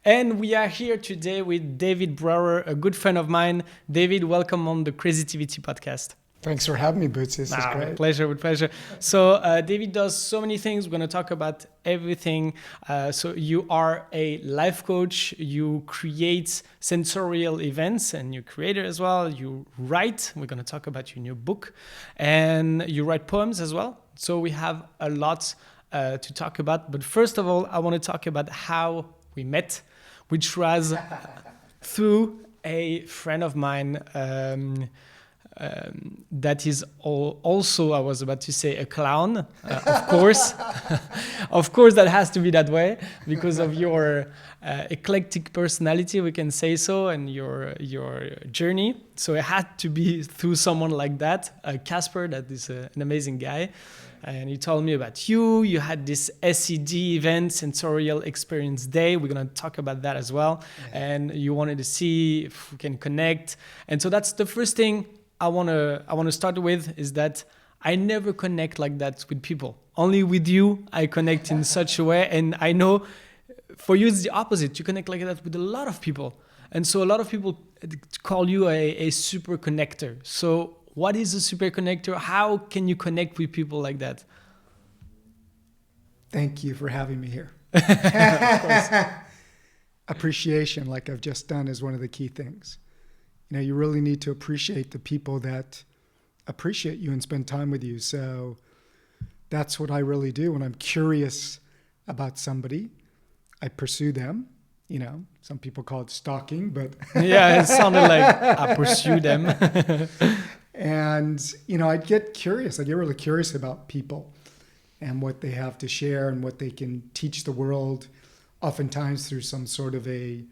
And we are here today with David Brower, a good friend of mine. David, welcome on the Creativity podcast. Thanks for having me, Boots. This is great. With pleasure. So David does so many things. We're going to talk about everything. So you are a life coach. You create sensorial events and you're a creator as well. You write. We're going to talk about your new book. And you write poems as well. So we have a lot to talk about. But first of all, I want to talk about how we met, which was through a friend of mine that is also, I was about to say, a clown, of course. Of course, that has to be that way because of your eclectic personality, we can say so, and your journey. So it had to be through someone like that, Casper, that is an amazing guy. And he told me about you. You had this SED event, Sensorial Experience Day. We're going to talk about that as well. Yeah. And you wanted to see if we can connect. And so that's the first thing I want to start with, is that I never connect like that with people. Only with you, I connect in such a way. And I know for you, it's the opposite. You connect like that with a lot of people. And so a lot of people call you a super connector. So what is a super connector? How can you connect with people like that? Thank you for having me here. Of course. Appreciation, like I've just done, is one of the key things. You know, you really need to appreciate the people that appreciate you and spend time with you. So that's what I really do. When I'm curious about somebody, I pursue them. You know, some people call it stalking, but yeah, it sounded like I pursue them. And, you know, I'd get curious. I get really curious about people and what they have to share and what they can teach the world, oftentimes through some sort of a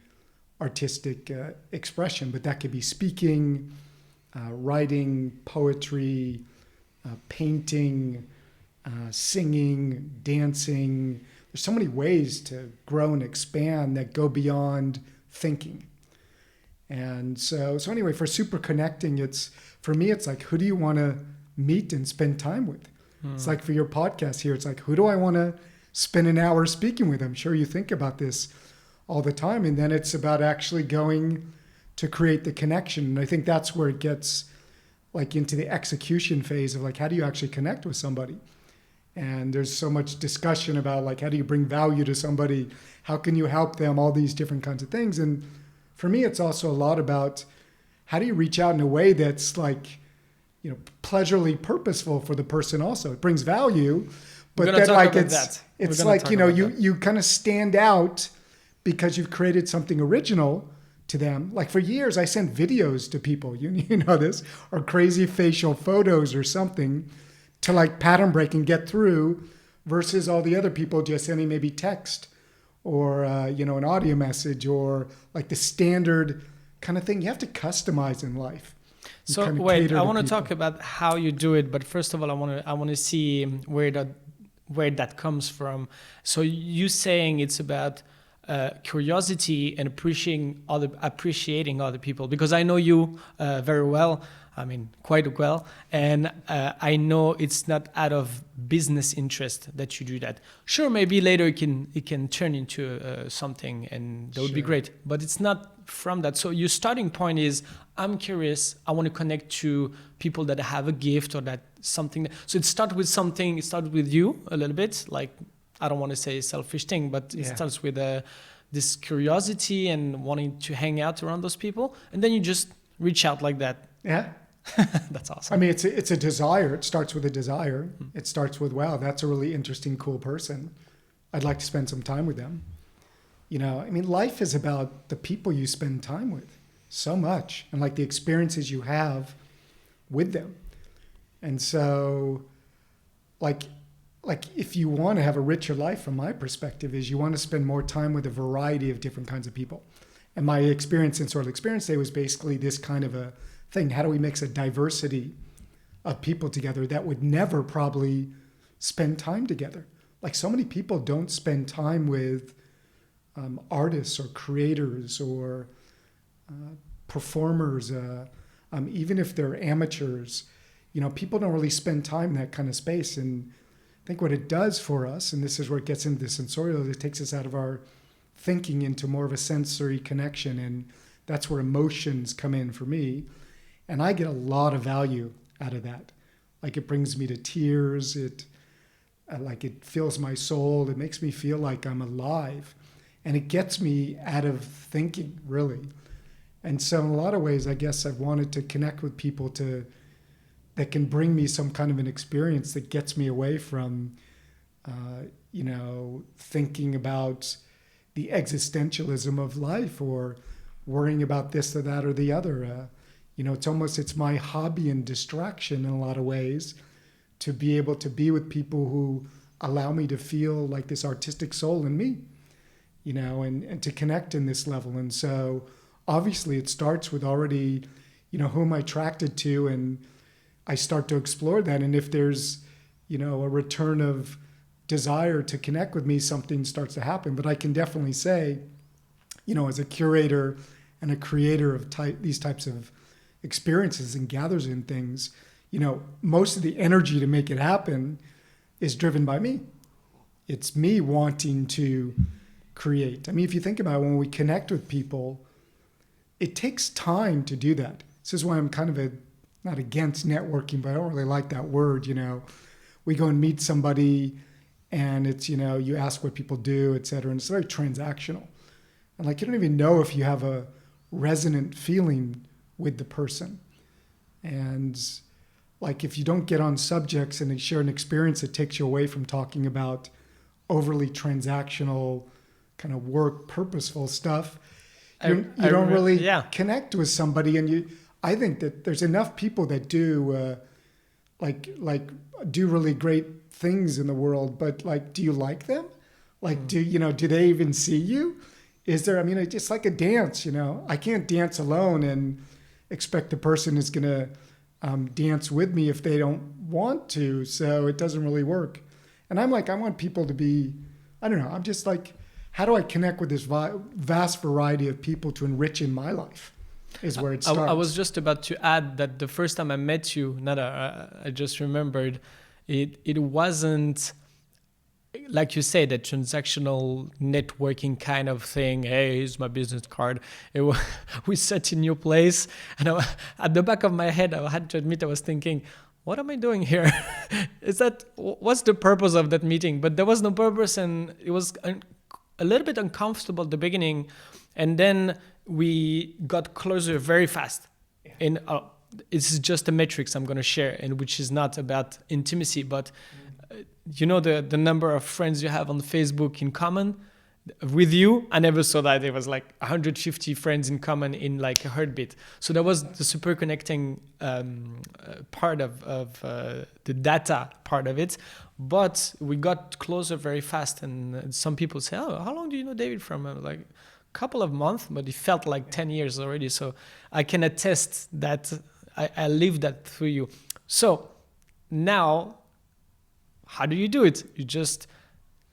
artistic expression. But that could be speaking, writing, poetry, painting, singing, dancing. There's so many ways to grow and expand that go beyond thinking. And so anyway, for super connecting, for me, it's like, who do you want to meet and spend time with? It's like for your podcast here, it's like, who do I want to spend an hour speaking with? I'm sure you think about this all the time. And then it's about actually going to create the connection. And I think that's where it gets like into the execution phase of like, how do you actually connect with somebody? And there's so much discussion about like, how do you bring value to somebody? How can you help them? All these different kinds of things. And for me, it's also a lot about how do you reach out in a way that's like, you know, pleasurably purposeful for the person also. It brings value, but then like it's like, you know, you kind of stand out because you've created something original to them. Like for years, I sent videos to people, you know this, or crazy facial photos or something to like pattern break and get through, versus all the other people just sending maybe text or, you know, an audio message or like the standard kind of thing. You have to customize in life. So wait, I want to talk about how you do it, but first of all, I want to see where that comes from. So you saying it's about curiosity and appreciating other people, because I know you very well. I mean, quite well. And I know it's not out of business interest that you do that. Sure, maybe later it can turn into something, and that would be great. But it's not from that. So your starting point is, I'm curious. I want to connect to people that have a gift or that something. So it starts with something. It starts with you a little bit. Like, I don't want to say selfish thing, but it starts with this curiosity and wanting to hang out around those people. And then you just reach out like that. Yeah. That's awesome. I mean, it's a desire. It starts with a desire. It starts with, wow, that's a really interesting, cool person. I'd like to spend some time with them. You know, I mean, life is about the people you spend time with so much, and like the experiences you have with them. And so like if you want to have a richer life, from my perspective, is you want to spend more time with a variety of different kinds of people. And my experience in Sensorial Experience Day was basically this kind of a thing. How do we mix a diversity of people together that would never probably spend time together? Like, so many people don't spend time with artists or creators or performers, even if they're amateurs. You know, people don't really spend time in that kind of space. And I think what it does for us, and this is where it gets into the sensorial, it takes us out of our thinking into more of a sensory connection, and that's where emotions come in for me. And I get a lot of value out of that. Like it brings me to tears. It fills my soul. It makes me feel like I'm alive, and it gets me out of thinking, really. And so in a lot of ways, I guess I've wanted to connect with people that can bring me some kind of an experience that gets me away from, thinking about the existentialism of life or worrying about this or that or the other. It's my hobby and distraction in a lot of ways to be able to be with people who allow me to feel like this artistic soul in me, and to connect in this level. And so obviously it starts with already, who am I attracted to, and I start to explore that. And if there's, a return of desire to connect with me, something starts to happen. But I can definitely say, as a curator and a creator of these types of experiences and gathers in things, most of the energy to make it happen is driven by me. It's me wanting to create. I mean, if you think about it, when we connect with people, it takes time to do that. This is why I'm kind of not against networking, but I don't really like that word. We go and meet somebody and it's, you ask what people do, et cetera. And it's very transactional. And you don't even know if you have a resonant feeling with the person. And if you don't get on subjects and share an experience that takes you away from talking about overly transactional kind of work, purposeful stuff, you don't really connect with somebody. And I think that there's enough people that do do really great things in the world, but do you like them? Do they even see you? Is there, it's just like a dance, I can't dance alone and expect the person is going to dance with me if they don't want to. So it doesn't really work. And I want people to be, I don't know, I'm just how do I connect with this vast variety of people to enrich in my life is where it starts. I was just about to add that the first time I met you, I just remembered, it wasn't, like you say, that transactional networking kind of thing. Hey, here's my business card. We sat in your place, and at the back of my head, I had to admit, I was thinking, what am I doing here? What's the purpose of that meeting? But there was no purpose, and it was a little bit uncomfortable at the beginning, and then we got closer very fast. Yeah. And it's just a metrics I'm going to share, and which is not about intimacy, but the number of friends you have on Facebook in common with you. I never saw that. It was 150 friends in common in a heartbeat. So that was the super connecting part of the data part of it. But we got closer very fast. And some people say, oh, how long do you know David from? A couple of months, but it felt like 10 years already. So I can attest that I lived that through you. So now, how do you do it?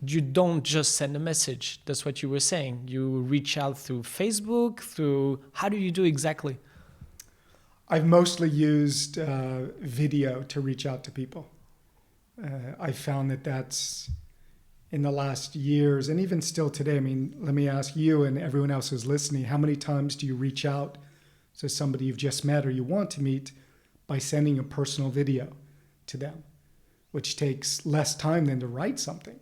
You don't just send a message. That's what you were saying. You reach out through Facebook, how do you do exactly? I've mostly used video to reach out to people. I found that's in the last years, and even still today. Let me ask you and everyone else who's listening, how many times do you reach out to somebody you've just met or you want to meet by sending a personal video to them, which takes less time than to write something,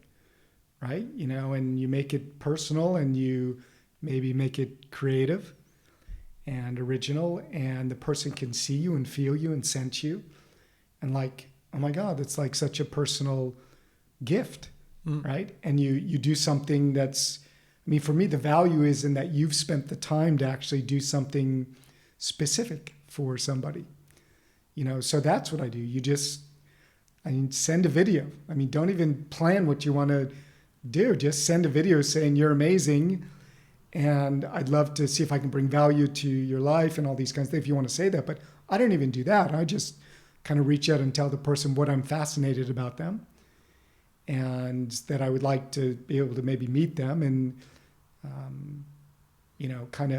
right? And you make it personal and you maybe make it creative and original, and the person can see you and feel you and sense you. And oh my God, it's such a personal gift, right? And you do something that's, for me, the value is in that you've spent the time to actually do something specific for somebody, so that's what I do. You just, send a video. Don't even plan what you want to do. Just send a video saying you're amazing, and I'd love to see if I can bring value to your life and all these kinds of things if you want to say that. But I don't even do that. I just kind of reach out and tell the person what I'm fascinated about them, and that I would like to be able to maybe meet them and, kind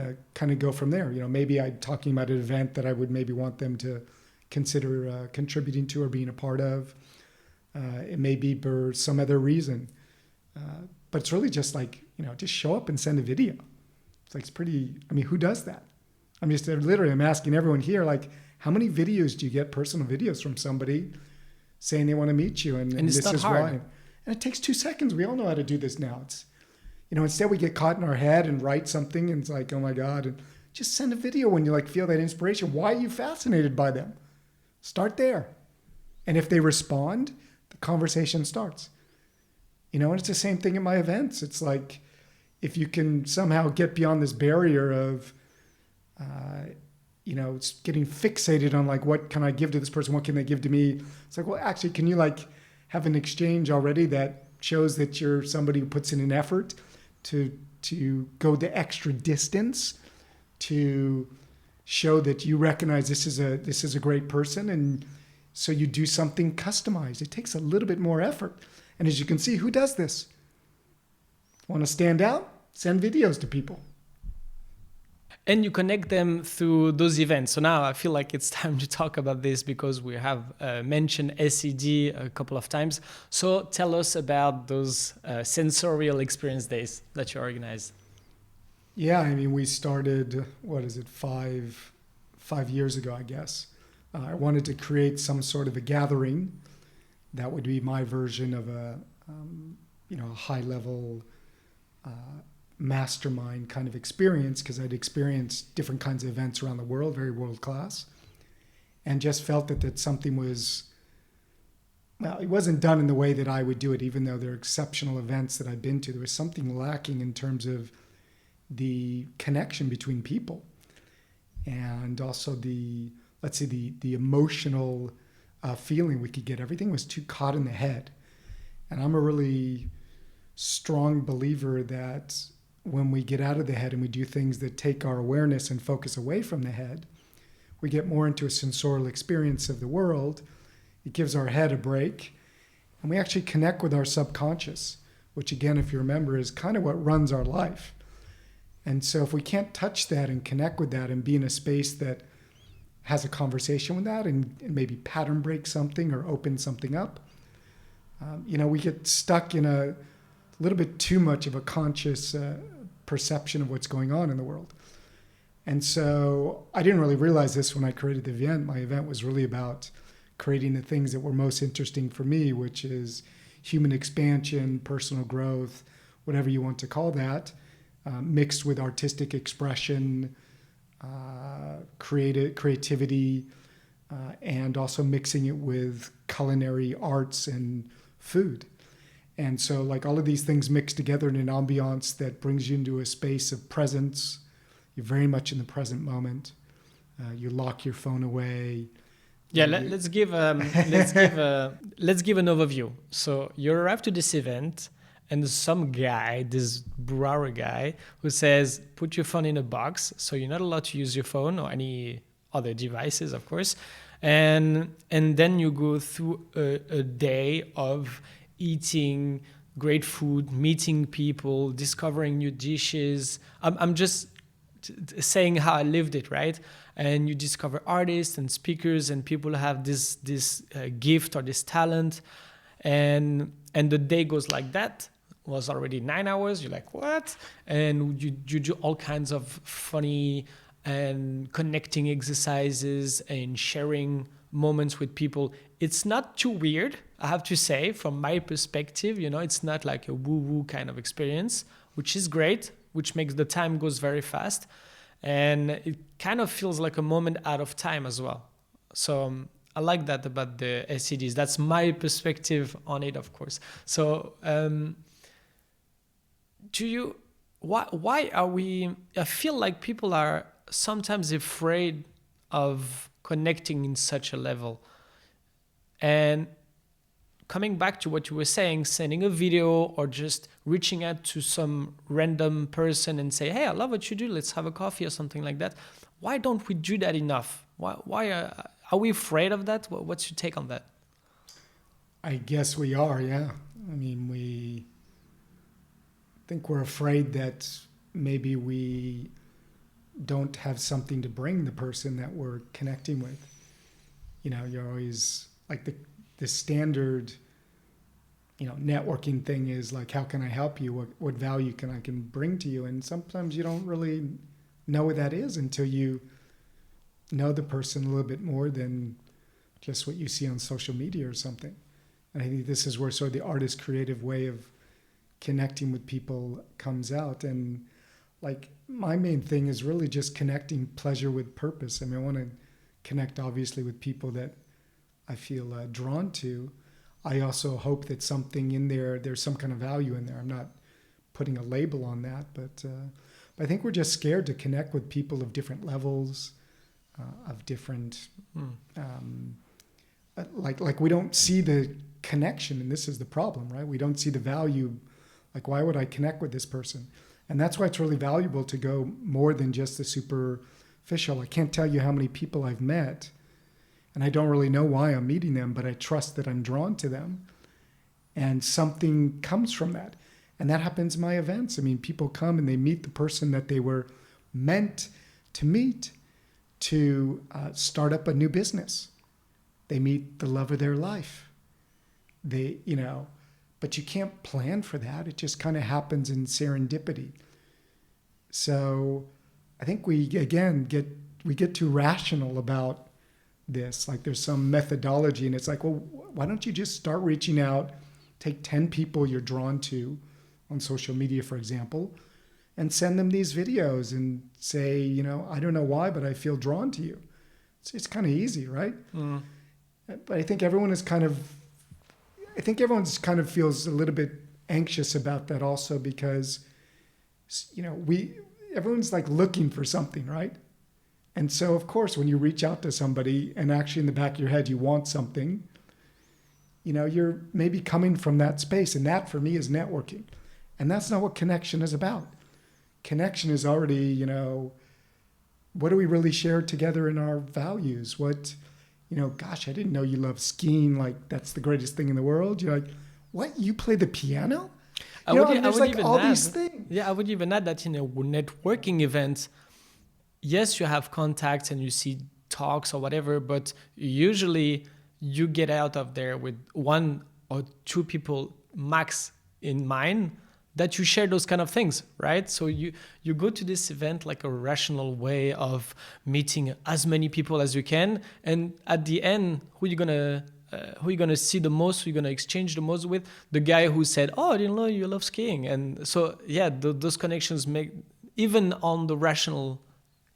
of go from there. Maybe I'm talking about an event that I would maybe want them to consider contributing to or being a part of. It may be for some other reason. But it's really just just show up and send a video. It's pretty, who does that? I'm asking everyone here, like, how many videos do you get, personal videos from somebody saying they want to meet you? And it's this not is hard. why. And it takes 2 seconds. We all know how to do this now. It's, instead we get caught in our head and write something and it's like, oh my God. And just send a video when you feel that inspiration. Why are you fascinated by them? Start there. And if they respond, the conversation starts. And it's the same thing in my events. It's like, if you can somehow get beyond this barrier of, it's getting fixated on what can I give to this person? What can they give to me? It's like, well, actually, can you have an exchange already that shows that you're somebody who puts in an effort to go the extra distance to show that you recognize this is a great person, and so you do something customized. It takes a little bit more effort, and as you can see, who does this? Want to stand out? Send videos to people. And you connect them through those events. So now I feel like it's time to talk about this because we have mentioned SED a couple of times. So tell us about those sensorial experience days that you organize. Yeah, we started, 5 years ago, I guess. I wanted to create some sort of a gathering that would be my version of a high-level mastermind kind of experience, because I'd experienced different kinds of events around the world, very world-class, and just felt that something was, it wasn't done in the way that I would do it, even though they're exceptional events that I've been to. There was something lacking in terms of the connection between people, and also the emotional feeling we could get. Everything was too caught in the head. And I'm a really strong believer that when we get out of the head and we do things that take our awareness and focus away from the head, we get more into a sensorial experience of the world. It gives our head a break, and we actually connect with our subconscious, which again, if you remember, is kind of what runs our life. And so if we can't touch that and connect with that and be in a space that has a conversation with that and maybe pattern break something or open something up, we get stuck in a little bit too much of a conscious perception of what's going on in the world. And so I didn't really realize this when I created the event. My event was really about creating the things that were most interesting for me, which is human expansion, personal growth, whatever you want to call that, mixed with artistic expression, creativity, and also mixing it with culinary arts and food. And so all of these things mixed together in an ambiance that brings you into a space of presence. You're very much in the present moment. You lock your phone away. Yeah, let's give an overview. So you arrive to this event, and some guy, this Brouwer guy, who says, put your phone in a box. So you're not allowed to use your phone or any other devices, of course. And then you go through a day of eating great food, meeting people, discovering new dishes. I'm just saying how I lived it, right? And you discover artists and speakers, and people have this gift or this talent, and the day goes like that. Was already 9 hours. You're like, what? And you do all kinds of funny and connecting exercises and sharing moments with people. It's not too weird, I have to say, from my perspective. It's not like a woo-woo kind of experience, which is great, which makes the time goes very fast. And it kind of feels like a moment out of time as well. So I like that about the SEDs. That's my perspective on it, of course. So why are we, I feel like people are sometimes afraid of connecting in such a level. And coming back to what you were saying, sending a video or just reaching out to some random person and say, hey, I love what you do, let's have a coffee or something like that. Why don't we do that enough? Why are we afraid of that? What's your take on that? I guess we are, yeah. We think we're afraid that maybe we don't have something to bring the person that we're connecting with. You're always like the standard networking thing is like, how can I help you? What value can I bring to you? And sometimes you don't really know what that is until you know the person a little bit more than just what you see on social media or something. And I think this is where sort of the artist creative way of connecting with people comes out. And like my main thing is really just connecting pleasure with purpose. I mean, I want to connect obviously with people that I feel drawn to. I also hope that something in there's some kind of value in there. I'm not putting a label on that, but I think we're just scared to connect with people of different levels, of different, like we don't see the connection, and this is the problem, right? We don't see the value. Like, why would I connect with this person? And that's why it's really valuable to go more than just the superficial. I can't tell you how many people I've met, and I don't really know why I'm meeting them, but I trust that I'm drawn to them. And something comes from that. And that happens in my events. I mean, people come and they meet the person that they were meant to meet to start up a new business. They meet the love of their life. But you can't plan for that. It just kind of happens in serendipity. So I think we get too rational about this. Like there's some methodology, and it's like, well, why don't you just start reaching out, take 10 people you're drawn to on social media, for example, and send them these videos and say, I don't know why, but I feel drawn to you. It's kind of easy, right? Mm. But I think everyone's kind of feels a little bit anxious about that also because, everyone's like looking for something, right? And so, of course, when you reach out to somebody and actually in the back of your head you want something, you're maybe coming from that space. And that, for me, is networking. And that's not what connection is about. Connection is already, what do we really share together in our values? What, gosh, I didn't know you love skiing. Like, that's the greatest thing in the world. You're like, what? You play the piano? There's like all these things. Yeah, I would even add that in a networking event, yes, you have contacts and you see talks or whatever, but usually you get out of there with 1 or 2 people max in mind that you share those kind of things, right? So you go to this event like a rational way of meeting as many people as you can, and at the end, who you gonna see the most, who you gonna exchange the most with? The guy who said, "Oh, I didn't know you love skiing." And so yeah, those connections make, even on the rational,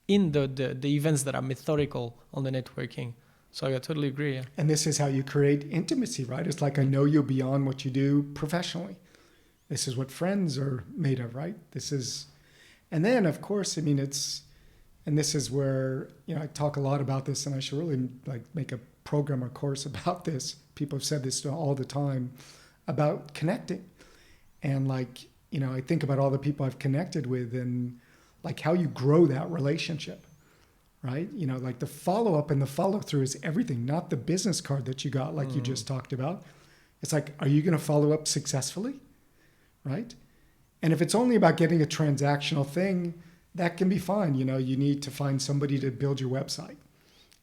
in the events that are methodical on the networking. So I totally agree. Yeah. And this is how you create intimacy, right? It's like, I know you beyond what you do professionally. This is what friends are made of, right? And then of course, I mean, and this is where, I talk a lot about this, and I should really make a program or course about this. People have said this all the time about connecting. And I think about all the people I've connected with and like how you grow that relationship, right? Like the follow-up and the follow-through is everything, not the business card that you got, like you just talked about. It's like, are you going to follow up successfully? Right? And if it's only about getting a transactional thing, that can be fine. You need to find somebody to build your website.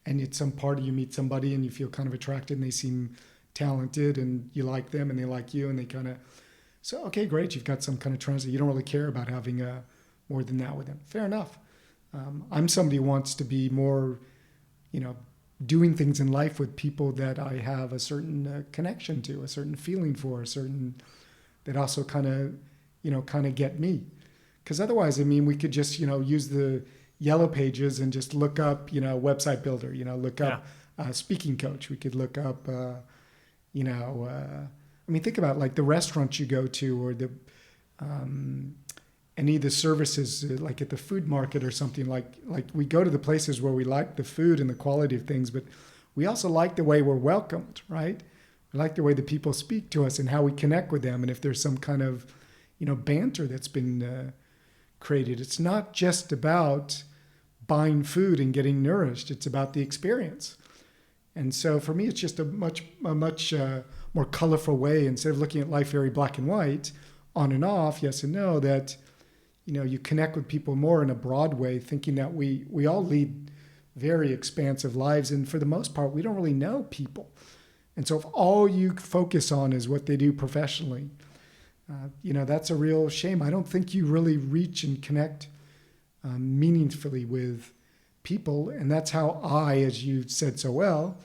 And at some party you meet somebody and you feel kind of attracted and they seem talented and you like them and they like you and they kind of, so, okay, great. You've got some kind of transit. You don't really care about having more than that with them. Fair enough. I'm somebody who wants to be more, doing things in life with people that I have a certain connection to, a certain feeling for, a certain, that also kind of get me. Because otherwise, I mean, we could just, use the yellow pages and just look up, website builder, look up speaking coach. We could look up, I mean, think about like the restaurants you go to or the any of the services like at the food market or something like we go to the places where we like the food and the quality of things, but we also like the way we're welcomed, right? We like the way the people speak to us and how we connect with them. And if there's some kind of, banter that's been created, it's not just about buying food and getting nourished. It's about the experience. And so for me, it's just a much more colorful way, instead of looking at life very black and white, on and off, yes and no, that, you connect with people more in a broad way, thinking that we all lead very expansive lives. And for the most part, we don't really know people. And so if all you focus on is what they do professionally, that's a real shame. I don't think you really reach and connect meaningfully with people. And that's how as you said so well,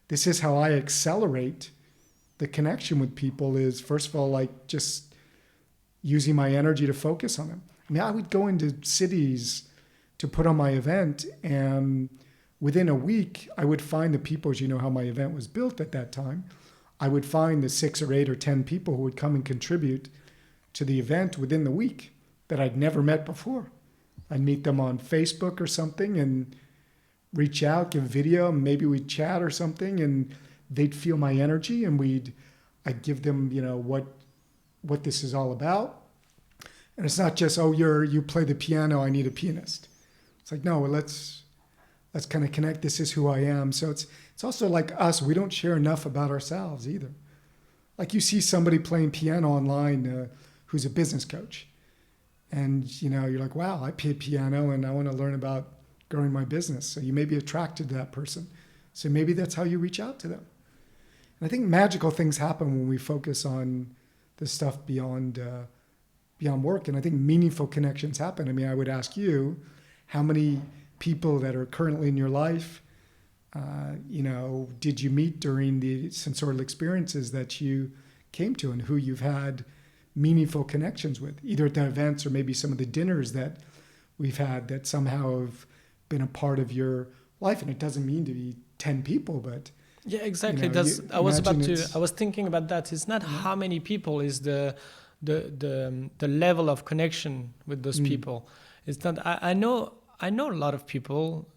this is how I accelerate the connection with people is, first of all, like just using my energy to focus on them. I mean, I would go into cities to put on my event, and within a week, I would find the people, as you know how my event was built at that time, I would find the 6 or 8 or 10 people who would come and contribute to the event within the week that I'd never met before. I'd meet them on Facebook or something and reach out, give a video, and maybe we'd chat or something, and they'd feel my energy, and I'd give them, what this is all about. And it's not just, you play the piano, I need a pianist. It's like, no, let's kind of connect. This is who I am. So it's also like us. We don't share enough about ourselves either. Like you see somebody playing piano online who's a business coach. And, you're like, wow, I play piano and I want to learn about growing my business. So you may be attracted to that person. So maybe that's how you reach out to them. And I think magical things happen when we focus on the stuff beyond work. And I think meaningful connections happen. I mean, I would ask you, how many people that are currently in your life, did you meet during the sensorial experiences that you came to, and who you've had meaningful connections with, either at the events or maybe some of the dinners that we've had that somehow have been a part of your life? And it doesn't mean to be 10 people, but yeah, exactly. I was thinking about that. It's not how many people, is the level of connection with those people. It's not. I know a lot of people.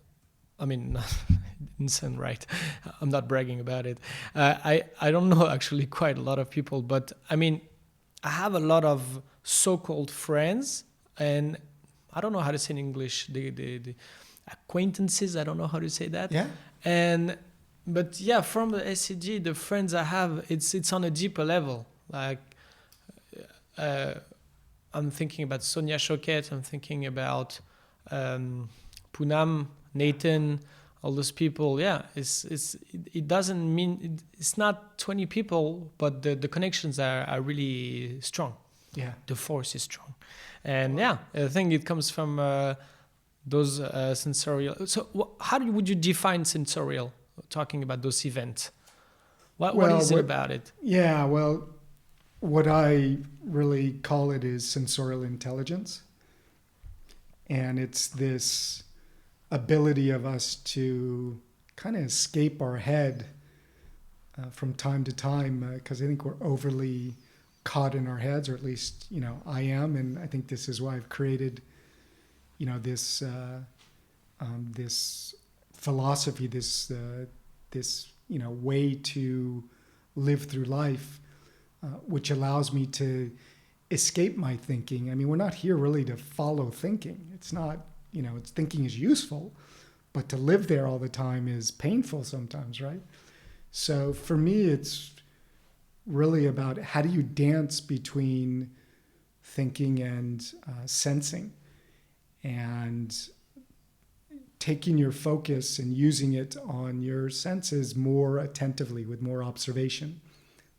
I mean, it didn't sound right. I'm not bragging about it. I don't know actually quite a lot of people, but I mean, I have a lot of so-called friends, and I don't know how to say in English, the acquaintances. I don't know how to say that. Yeah. But yeah, from the SCG, the friends I have, it's on a deeper level. Like, I'm thinking about Sonia Choquette. I'm thinking about Poonam, Nathan, all those people. Yeah, it doesn't mean it's not 20 people, but the connections are really strong. Yeah, the force is strong, and yeah, I think it comes from those sensorial. So, would you define sensorial? Talking about those events, what is it about it? Yeah, well, what I really call it is sensorial intelligence, and it's this ability of us to kind of escape our head from time to time, because I think we're overly caught in our heads, or at least I am, and I think this is why I've created this this philosophy, this way to live through life, which allows me to escape my thinking. I mean, we're not here really to follow thinking. It's not, it's thinking is useful, but to live there all the time is painful sometimes, right? So for me, it's really about how do you dance between thinking and sensing, and taking your focus and using it on your senses more attentively, with more observation,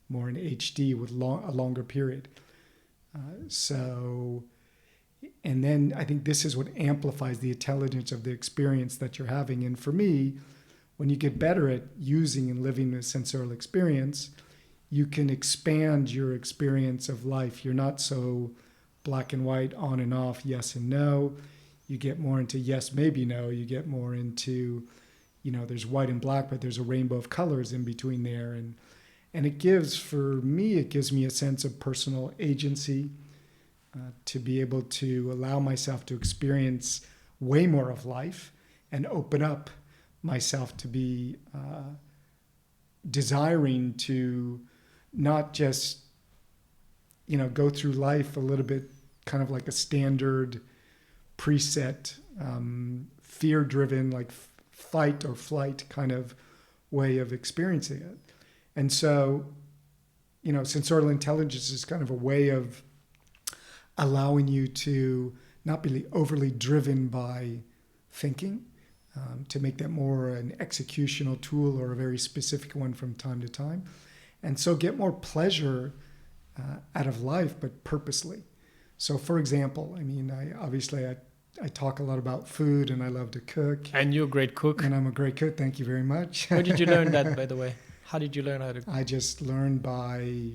more in HD, with a longer period. And then I think this is what amplifies the intelligence of the experience that you're having. And for me, when you get better at using and living a sensorial experience, you can expand your experience of life. You're not so black and white, on and off, yes and no. You get more into yes, maybe no. You get more into, there's white and black, but there's a rainbow of colors in between there. And it gives me a sense of personal agency, to be able to allow myself to experience way more of life and open up myself to be desiring to not just, go through life a little bit kind of like a standard preset, fear-driven, like fight or flight kind of way of experiencing it. And so, sensorial intelligence is kind of a way of allowing you to not be overly driven by thinking, to make that more an executional tool or a very specific one from time to time. And so get more pleasure out of life, but purposely. So for example, I mean, I talk a lot about food and I love to cook. And you're a great cook. And I'm a great cook. Thank you very much. Where did you learn that, by the way? How did you learn how to cook? I just learned by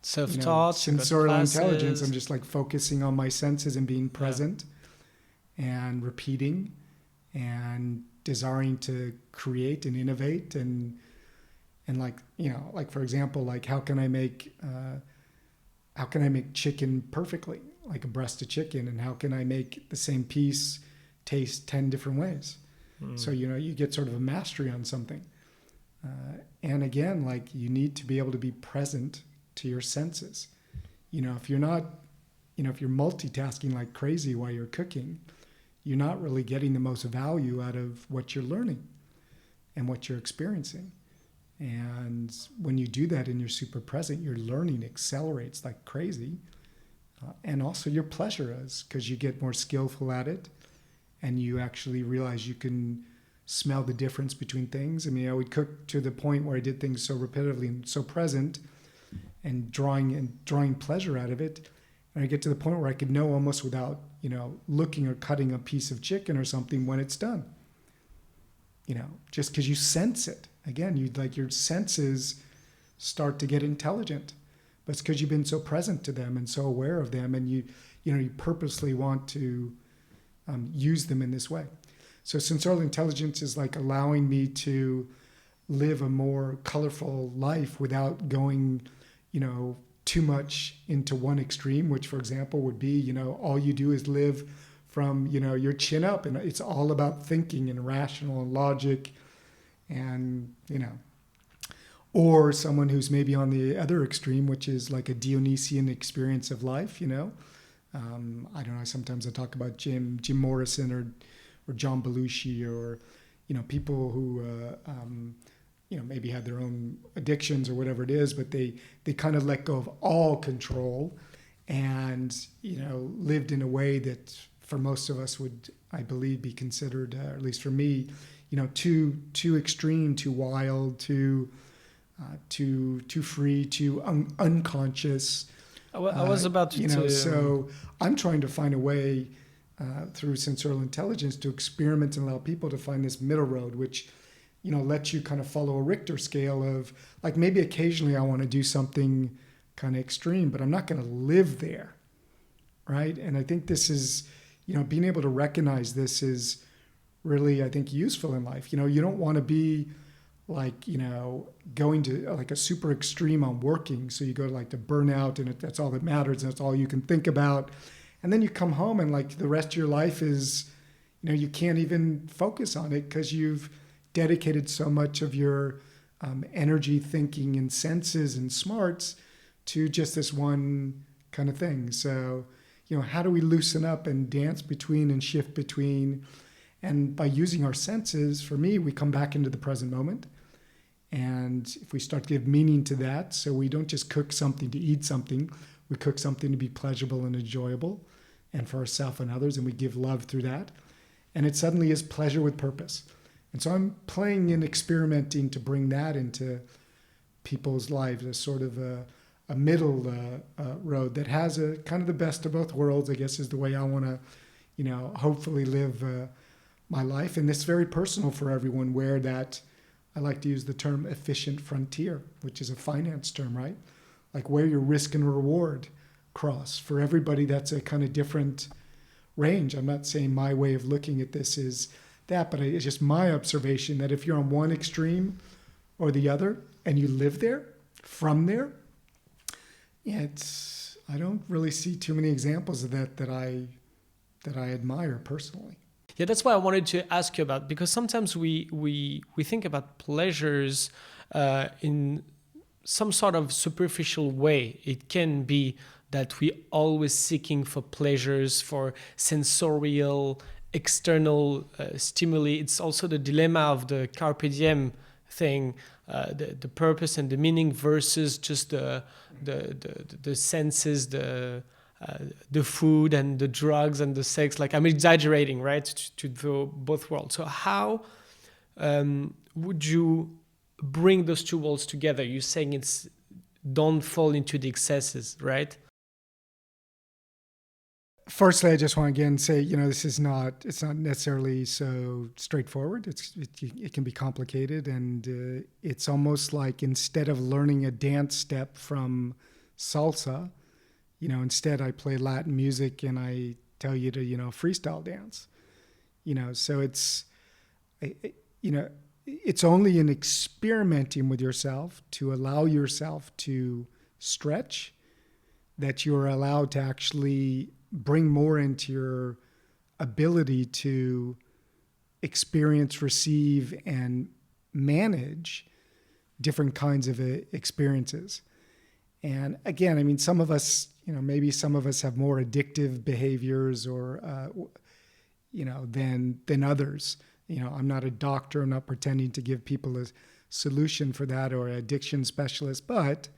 self-taught, sensorial intelligence. I'm just like focusing on my senses and being present and repeating and desiring to create and innovate and like, like for example, like how can I make chicken perfectly, like a breast of chicken, and how can I make the same piece taste 10 different ways? So, you get sort of a mastery on something. And again, like you need to be able to be present to your senses. If you're not, if you're multitasking like crazy while you're cooking, you're not really getting the most value out of what you're learning and what you're experiencing. And when you do that and you're super present, your learning accelerates like crazy. And also your pleasure is, because you get more skillful at it and you actually realize you can smell the difference between things. I mean, I would cook to the point where I did things so repetitively and so present and drawing pleasure out of it. And I get to the point where I could know almost without, looking or cutting a piece of chicken or something when it's done. Just because you sense it. Again, your senses start to get intelligent. But it's because you've been so present to them and so aware of them, and you purposely want to use them in this way. So sensorial intelligence is like allowing me to live a more colorful life without going, too much into one extreme, which for example would be, all you do is live from, your chin up, and it's all about thinking and rational and logic and, or someone who's maybe on the other extreme, which is like a Dionysian experience of life, I don't know, sometimes I talk about Jim Morrison or John Belushi or, people who, maybe have their own addictions or whatever it is, but they kind of let go of all control and, lived in a way that for most of us would, I believe, be considered, or at least for me, too extreme, too wild, too free, too unconscious. I was about to... So I'm trying to find a way through sensorial intelligence to experiment and allow people to find this middle road, which, lets you kind of follow a Richter scale of, like, maybe occasionally I want to do something kind of extreme, but I'm not going to live there, right? And I think this is, being able to recognize this is really, I think, useful in life. You don't want to be like, going to like a super extreme on working. So you go to like the burnout and that's all that matters. And that's all you can think about. And then you come home and like the rest of your life is, you can't even focus on it because you've dedicated so much of your energy, thinking, and senses and smarts to just this one kind of thing. So, how do we loosen up and dance between and shift between? And by using our senses, for me, we come back into the present moment. And if we start to give meaning to that, so we don't just cook something to eat something, we cook something to be pleasurable and enjoyable and for ourselves and others, and we give love through that. And it suddenly is pleasure with purpose. And so I'm playing and experimenting to bring that into people's lives as sort of a middle road that has a kind of the best of both worlds, I guess, is the way I want to, hopefully live my life. And it's very personal for everyone, where that, I like to use the term efficient frontier, which is a finance term, right? Like where your risk and reward cross. For everybody, that's a kind of different range. I'm not saying my way of looking at this is that, but it's just my observation that if you're on one extreme or the other and you live there, from there, I don't really see too many examples of that I admire personally. Yeah, that's why I wanted to ask you about, because sometimes we think about pleasures in some sort of superficial way. It can be that we always seeking for pleasures, for sensorial, external stimuli. It's also the dilemma of the carpe diem thing, the purpose and the meaning versus just the senses, the the food and the drugs and the sex. Like, I'm exaggerating, right, to both worlds. So how would you bring those two worlds together? You're saying it's don't fall into the excesses, right? Firstly, I just want to again say, it's not necessarily so straightforward. It can be complicated, and it's almost like instead of learning a dance step from salsa, instead I play Latin music and I tell you to, freestyle dance. So it's only in experimenting with yourself to allow yourself to stretch that you're allowed to actually bring more into your ability to experience, receive, and manage different kinds of experiences. And again, some of us, maybe some of us have more addictive behaviors or, than others. I'm not a doctor. I'm not pretending to give people a solution for that or an addiction specialist, but,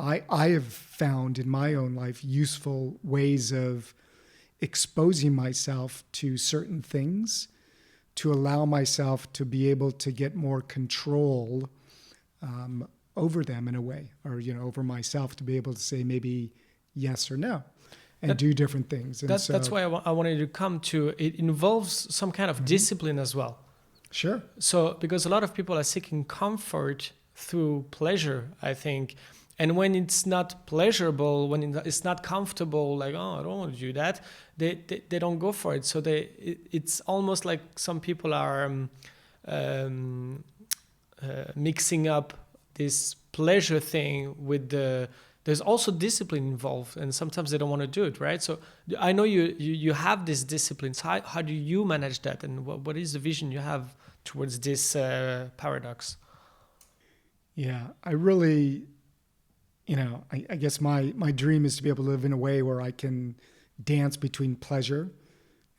I have found in my own life useful ways of exposing myself to certain things to allow myself to be able to get more control over them in a way, or, over myself to be able to say maybe yes or no and do different things. And that's why I wanted to come to, it involves some kind of discipline as well. Sure. So, because a lot of people are seeking comfort through pleasure, I think. And when it's not pleasurable, when it's not comfortable, like, oh, I don't want to do that, they don't go for it. So it's almost like some people are mixing up this pleasure thing with there's also discipline involved, and sometimes they don't want to do it, right? So I know you have this discipline. So how do you manage that, and what is the vision you have towards this paradox? Yeah, I really... I guess my dream is to be able to live in a way where I can dance between pleasure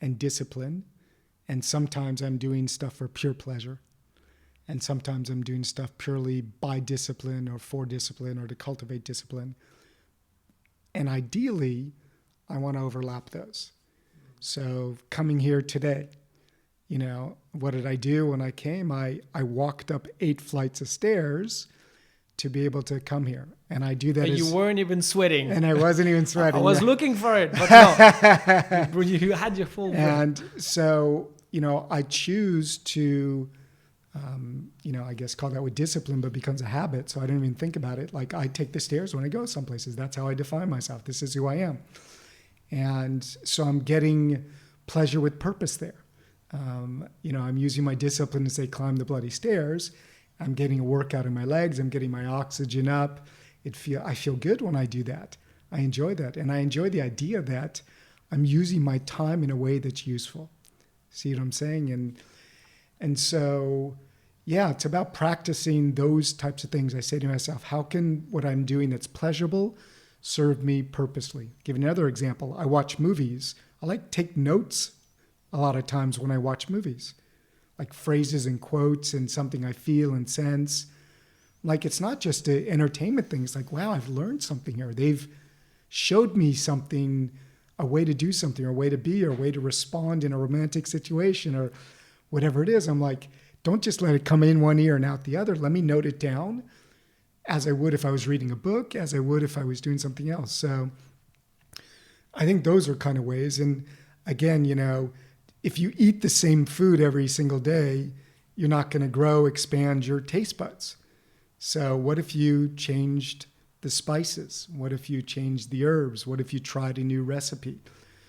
and discipline. And sometimes I'm doing stuff for pure pleasure. And sometimes I'm doing stuff purely by discipline or for discipline or to cultivate discipline. And ideally, I want to overlap those. So coming here today, what did I do when I came? I walked up 8 flights of stairs to be able to come here. And I do that. And you weren't even sweating. And I wasn't even sweating. I was looking for it, but no. You had your full breath. And so, I choose to, I guess call that with discipline, but becomes a habit. So I don't even think about it. Like, I take the stairs when I go some places. That's how I define myself. This is who I am. And so I'm getting pleasure with purpose there. I'm using my discipline to say, climb the bloody stairs. I'm getting a workout in my legs. I'm getting my oxygen up. I feel good when I do that. I enjoy that. And I enjoy the idea that I'm using my time in a way that's useful. See what I'm saying? And so, yeah, it's about practicing those types of things. I say to myself, how can what I'm doing that's pleasurable serve me purposely? Give another example. I watch movies. I like to take notes a lot of times when I watch movies, like phrases and quotes and something I feel and sense. Like, it's not just an entertainment thing. It's like, wow, I've learned something here. They've showed me something, a way to do something, or a way to be, or a way to respond in a romantic situation, or whatever it is. I'm like, don't just let it come in one ear and out the other. Let me note it down as I would if I was reading a book, as I would if I was doing something else. So I think those are kind of ways. And again, if you eat the same food every single day, you're not going to grow, expand your taste buds. So what if you changed the spices? What if you changed the herbs? What if you tried a new recipe?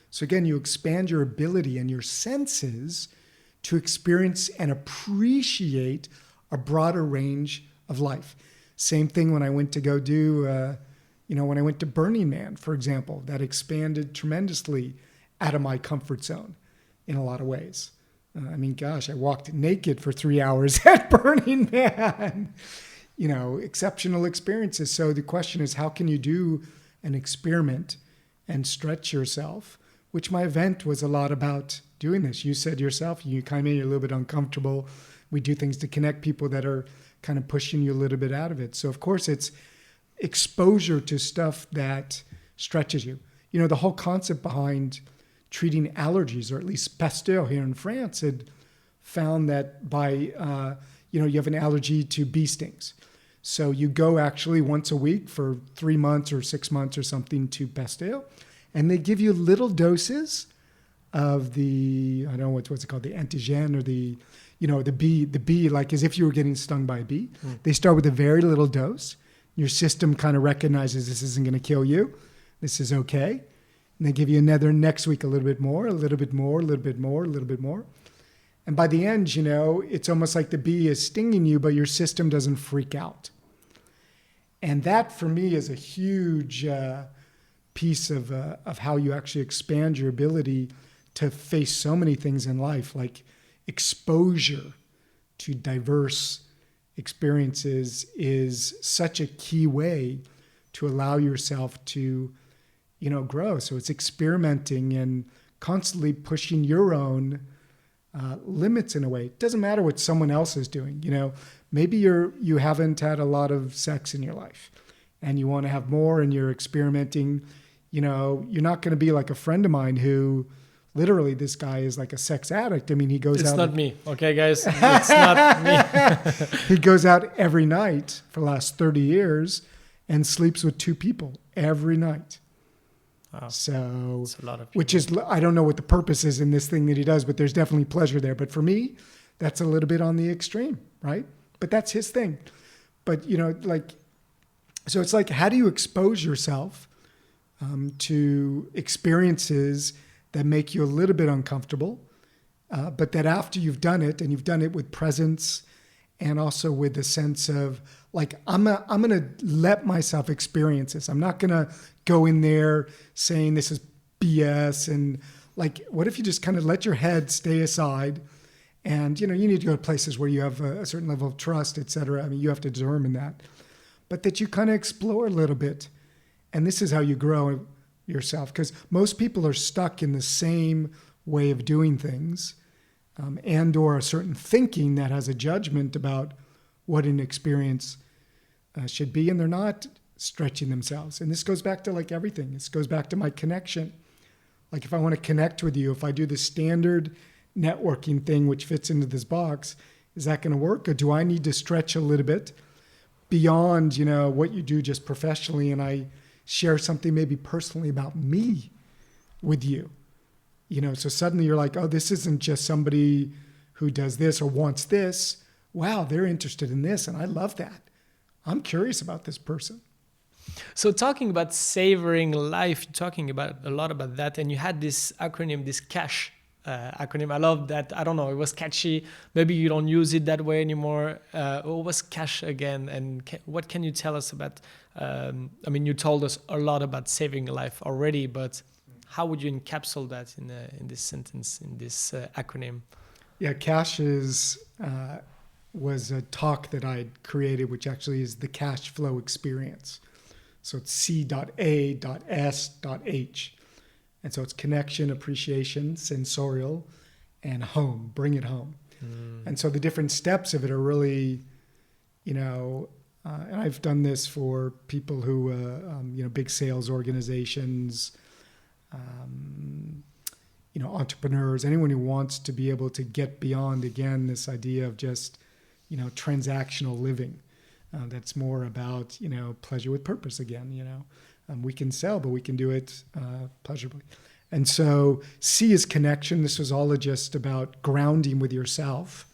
So again, you expand your ability and your senses to experience and appreciate a broader range of life. Same thing when I went to go do, when I went to Burning Man, for example, that expanded tremendously out of my comfort zone in a lot of ways. I walked naked for 3 hours at Burning Man. Exceptional experiences. So the question is, how can you do an experiment and stretch yourself? Which my event was a lot about doing this. You said yourself, you kind of made it a little bit uncomfortable. We do things to connect people that are kind of pushing you a little bit out of it. So of course it's exposure to stuff that stretches you. You know, the whole concept behind treating allergies, or at least Pasteur here in France had found that by, you have an allergy to bee stings. So you go actually once a week for 3 months or 6 months or something to Pasteur, and they give you little doses of the, I don't know what's it called, the antigen, or the bee, like as if you were getting stung by a bee. They start with a very little dose. Your system kind of recognizes this isn't going to kill you. This is okay. And they give you another next week, a little bit more, a little bit more, a little bit more, a little bit more. And by the end, it's almost like the bee is stinging you, but your system doesn't freak out. And that for me is a huge piece of how you actually expand your ability to face so many things in life, like exposure to diverse experiences is such a key way to allow yourself to, grow. So it's experimenting and constantly pushing your own limits in a way. It doesn't matter what someone else is doing. Maybe you haven't had a lot of sex in your life and you want to have more, and you're experimenting. You're not going to be like a friend of mine who literally, this guy is like a sex addict. I mean, he goes out. It's not me. Okay, guys. It's not me. He goes out every night for the last 30 years and sleeps with 2 people every night. Wow. So, that's a lot of people. Which is, I don't know what the purpose is in this thing that he does, but there's definitely pleasure there. But for me, that's a little bit on the extreme, right? But that's his thing. But, so it's like, how do you expose yourself to experiences that make you a little bit uncomfortable, but that after you've done it, and you've done it with presence and also with a sense of like, I'm going to let myself experience this. I'm not going to go in there saying this is BS. And like, what if you just kind of let your head stay aside, and, you need to go to places where you have a certain level of trust, et cetera. I mean, you have to determine that, but that you kind of explore a little bit. And this is how you grow yourself, because most people are stuck in the same way of doing things, and or a certain thinking that has a judgment about what an experience should be, and they're not stretching themselves. And this goes back to like everything. This goes back to my connection. Like if I want to connect with you, if I do the standard networking thing, which fits into this box, is that going to work? Or do I need to stretch a little bit beyond, what you do just professionally, and I share something maybe personally about me with you, so suddenly you're like, oh, this isn't just somebody who does this or wants this. Wow, they're interested in this, and I love that. I'm curious about this person. So talking about savoring life, talking about a lot about that, and you had this acronym, this CASH acronym. I love that. I don't know, it was catchy. Maybe you don't use it that way anymore. What was CASH again? And what can you tell us about? You told us a lot about saving life already, but how would you encapsulate that in this sentence, in this acronym? Yeah, CASH was a talk that I created, which actually is the cash flow experience. So it's C.A.S.H. And so it's connection, appreciation, sensorial, and home, bring it home. And so the different steps of it are really, and I've done this for people who, big sales organizations, entrepreneurs, anyone who wants to be able to get beyond, again, this idea of just, transactional living. That's more about, pleasure with purpose again, we can sell, but we can do it pleasurably. And so C is connection. This was all just about grounding with yourself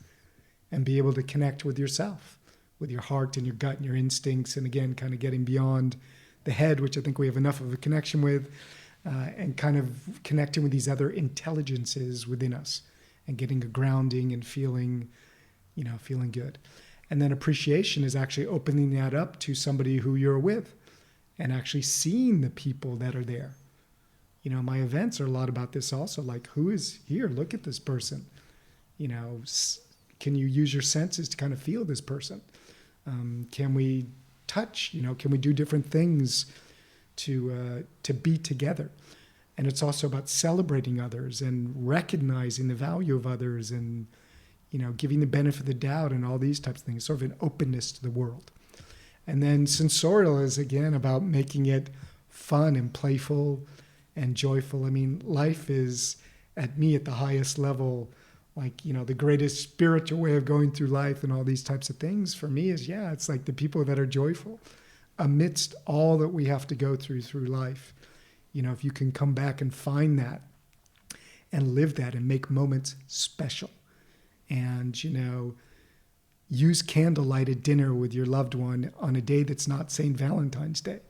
and be able to connect with yourself, with your heart and your gut and your instincts. And again, kind of getting beyond the head, which I think we have enough of a connection with, and kind of connecting with these other intelligences within us and getting a grounding and feeling good. And then appreciation is actually opening that up to somebody who you're with and actually seeing the people that are there. My events are a lot about this also, like, who is here? Look at this person. Can you use your senses to kind of feel this person? Can we touch? Can we do different things to be together? And it's also about celebrating others and recognizing the value of others and, giving the benefit of the doubt and all these types of things, sort of an openness to the world. And then sensorial is, again, about making it fun and playful and joyful. I mean, life is at the highest level, like, the greatest spiritual way of going through life and all these types of things for me is, it's like the people that are joyful amidst all that we have to go through life. If you can come back and find that and live that and make moments special and, use candlelight at dinner with your loved one on a day that's not St. Valentine's Day,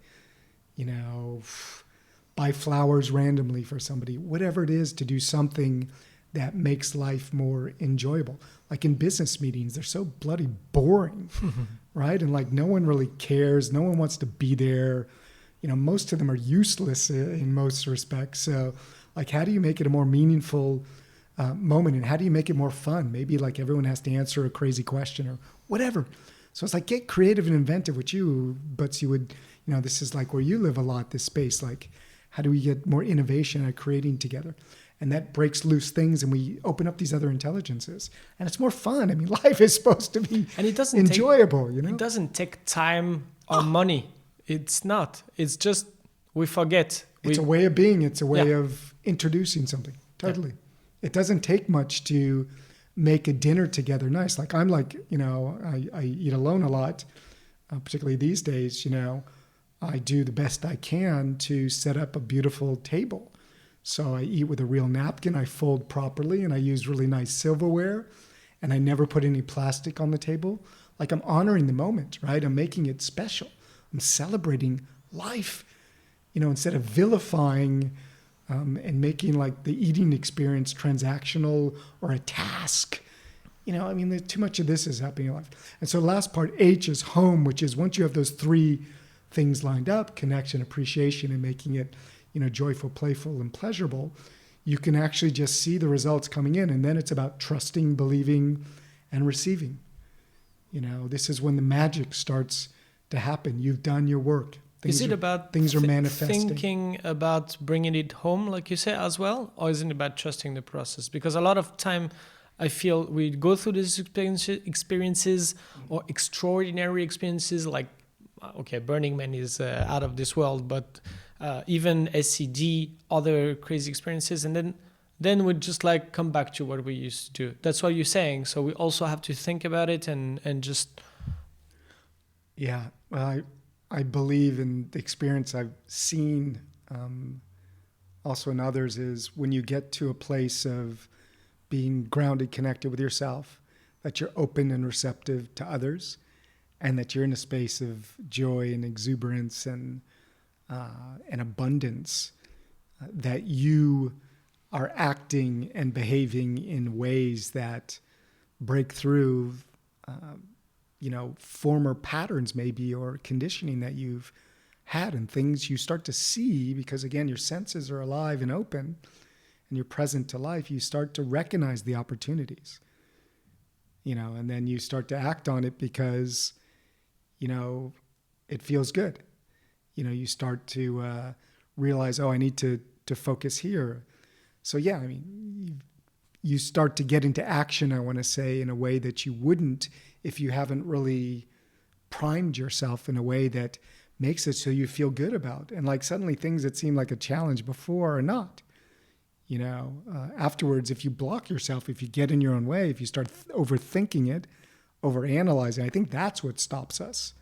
buy flowers randomly for somebody, whatever it is, to do something that makes life more enjoyable. Like in business meetings, they're so bloody boring, right? And like no one really cares. No one wants to be there. Most of them are useless in most respects. So like, how do you make it a more meaningful moment? And how do you make it more fun? Maybe like everyone has to answer a crazy question or whatever. So it's like, get creative and inventive with you, but you would, this is like where you live a lot, this space, like how do we get more innovation at creating together? And that breaks loose things and we open up these other intelligences. And it's more fun. I mean, life is supposed to be and it doesn't enjoyable, It doesn't take time or money. It's not. It's just we forget. It's a way of being. It's a way of introducing something. Totally. Yeah. It doesn't take much to make a dinner together nice. Like I'm like, I eat alone a lot, particularly these days, I do the best I can to set up a beautiful table. So I eat with a real napkin, I fold properly, and I use really nice silverware, and I never put any plastic on the table. Like I'm honoring the moment, right? I'm making it special. I'm celebrating life, instead of vilifying and making like the eating experience transactional or a task. There's too much of this is happening in life. And so the last part, H, is home, which is once you have those three things lined up, connection, appreciation, and making it, joyful, playful, and pleasurable, you can actually just see the results coming in. And then it's about trusting, believing, and receiving. This is when the magic starts to happen. You've done your work. Is it about things are manifesting? Thinking about bringing it home, like you say, as well? Or is it about trusting the process? Because a lot of time, I feel we go through these experiences or extraordinary experiences like, okay, Burning Man is out of this world, but even SCD, other crazy experiences, and then we just like come back to what we used to do. That's what you're saying. So we also have to think about it and just... Yeah, well, I believe in the experience I've seen also in others is when you get to a place of being grounded, connected with yourself, that you're open and receptive to others, and that you're in a space of joy and exuberance and abundance, that you are acting and behaving in ways that break through, former patterns maybe or conditioning that you've had, and things you start to see because, again, your senses are alive and open and you're present to life. You start to recognize the opportunities, and then you start to act on it because it feels good. You start to realize, I need to focus here. So yeah, you start to get into action, I want to say, in a way that you wouldn't if you haven't really primed yourself in a way that makes it so you feel good about. And like suddenly things that seem like a challenge before are not. Afterwards, if you block yourself, if you get in your own way, if you start overthinking it, overanalyzing, I think that's what stops us.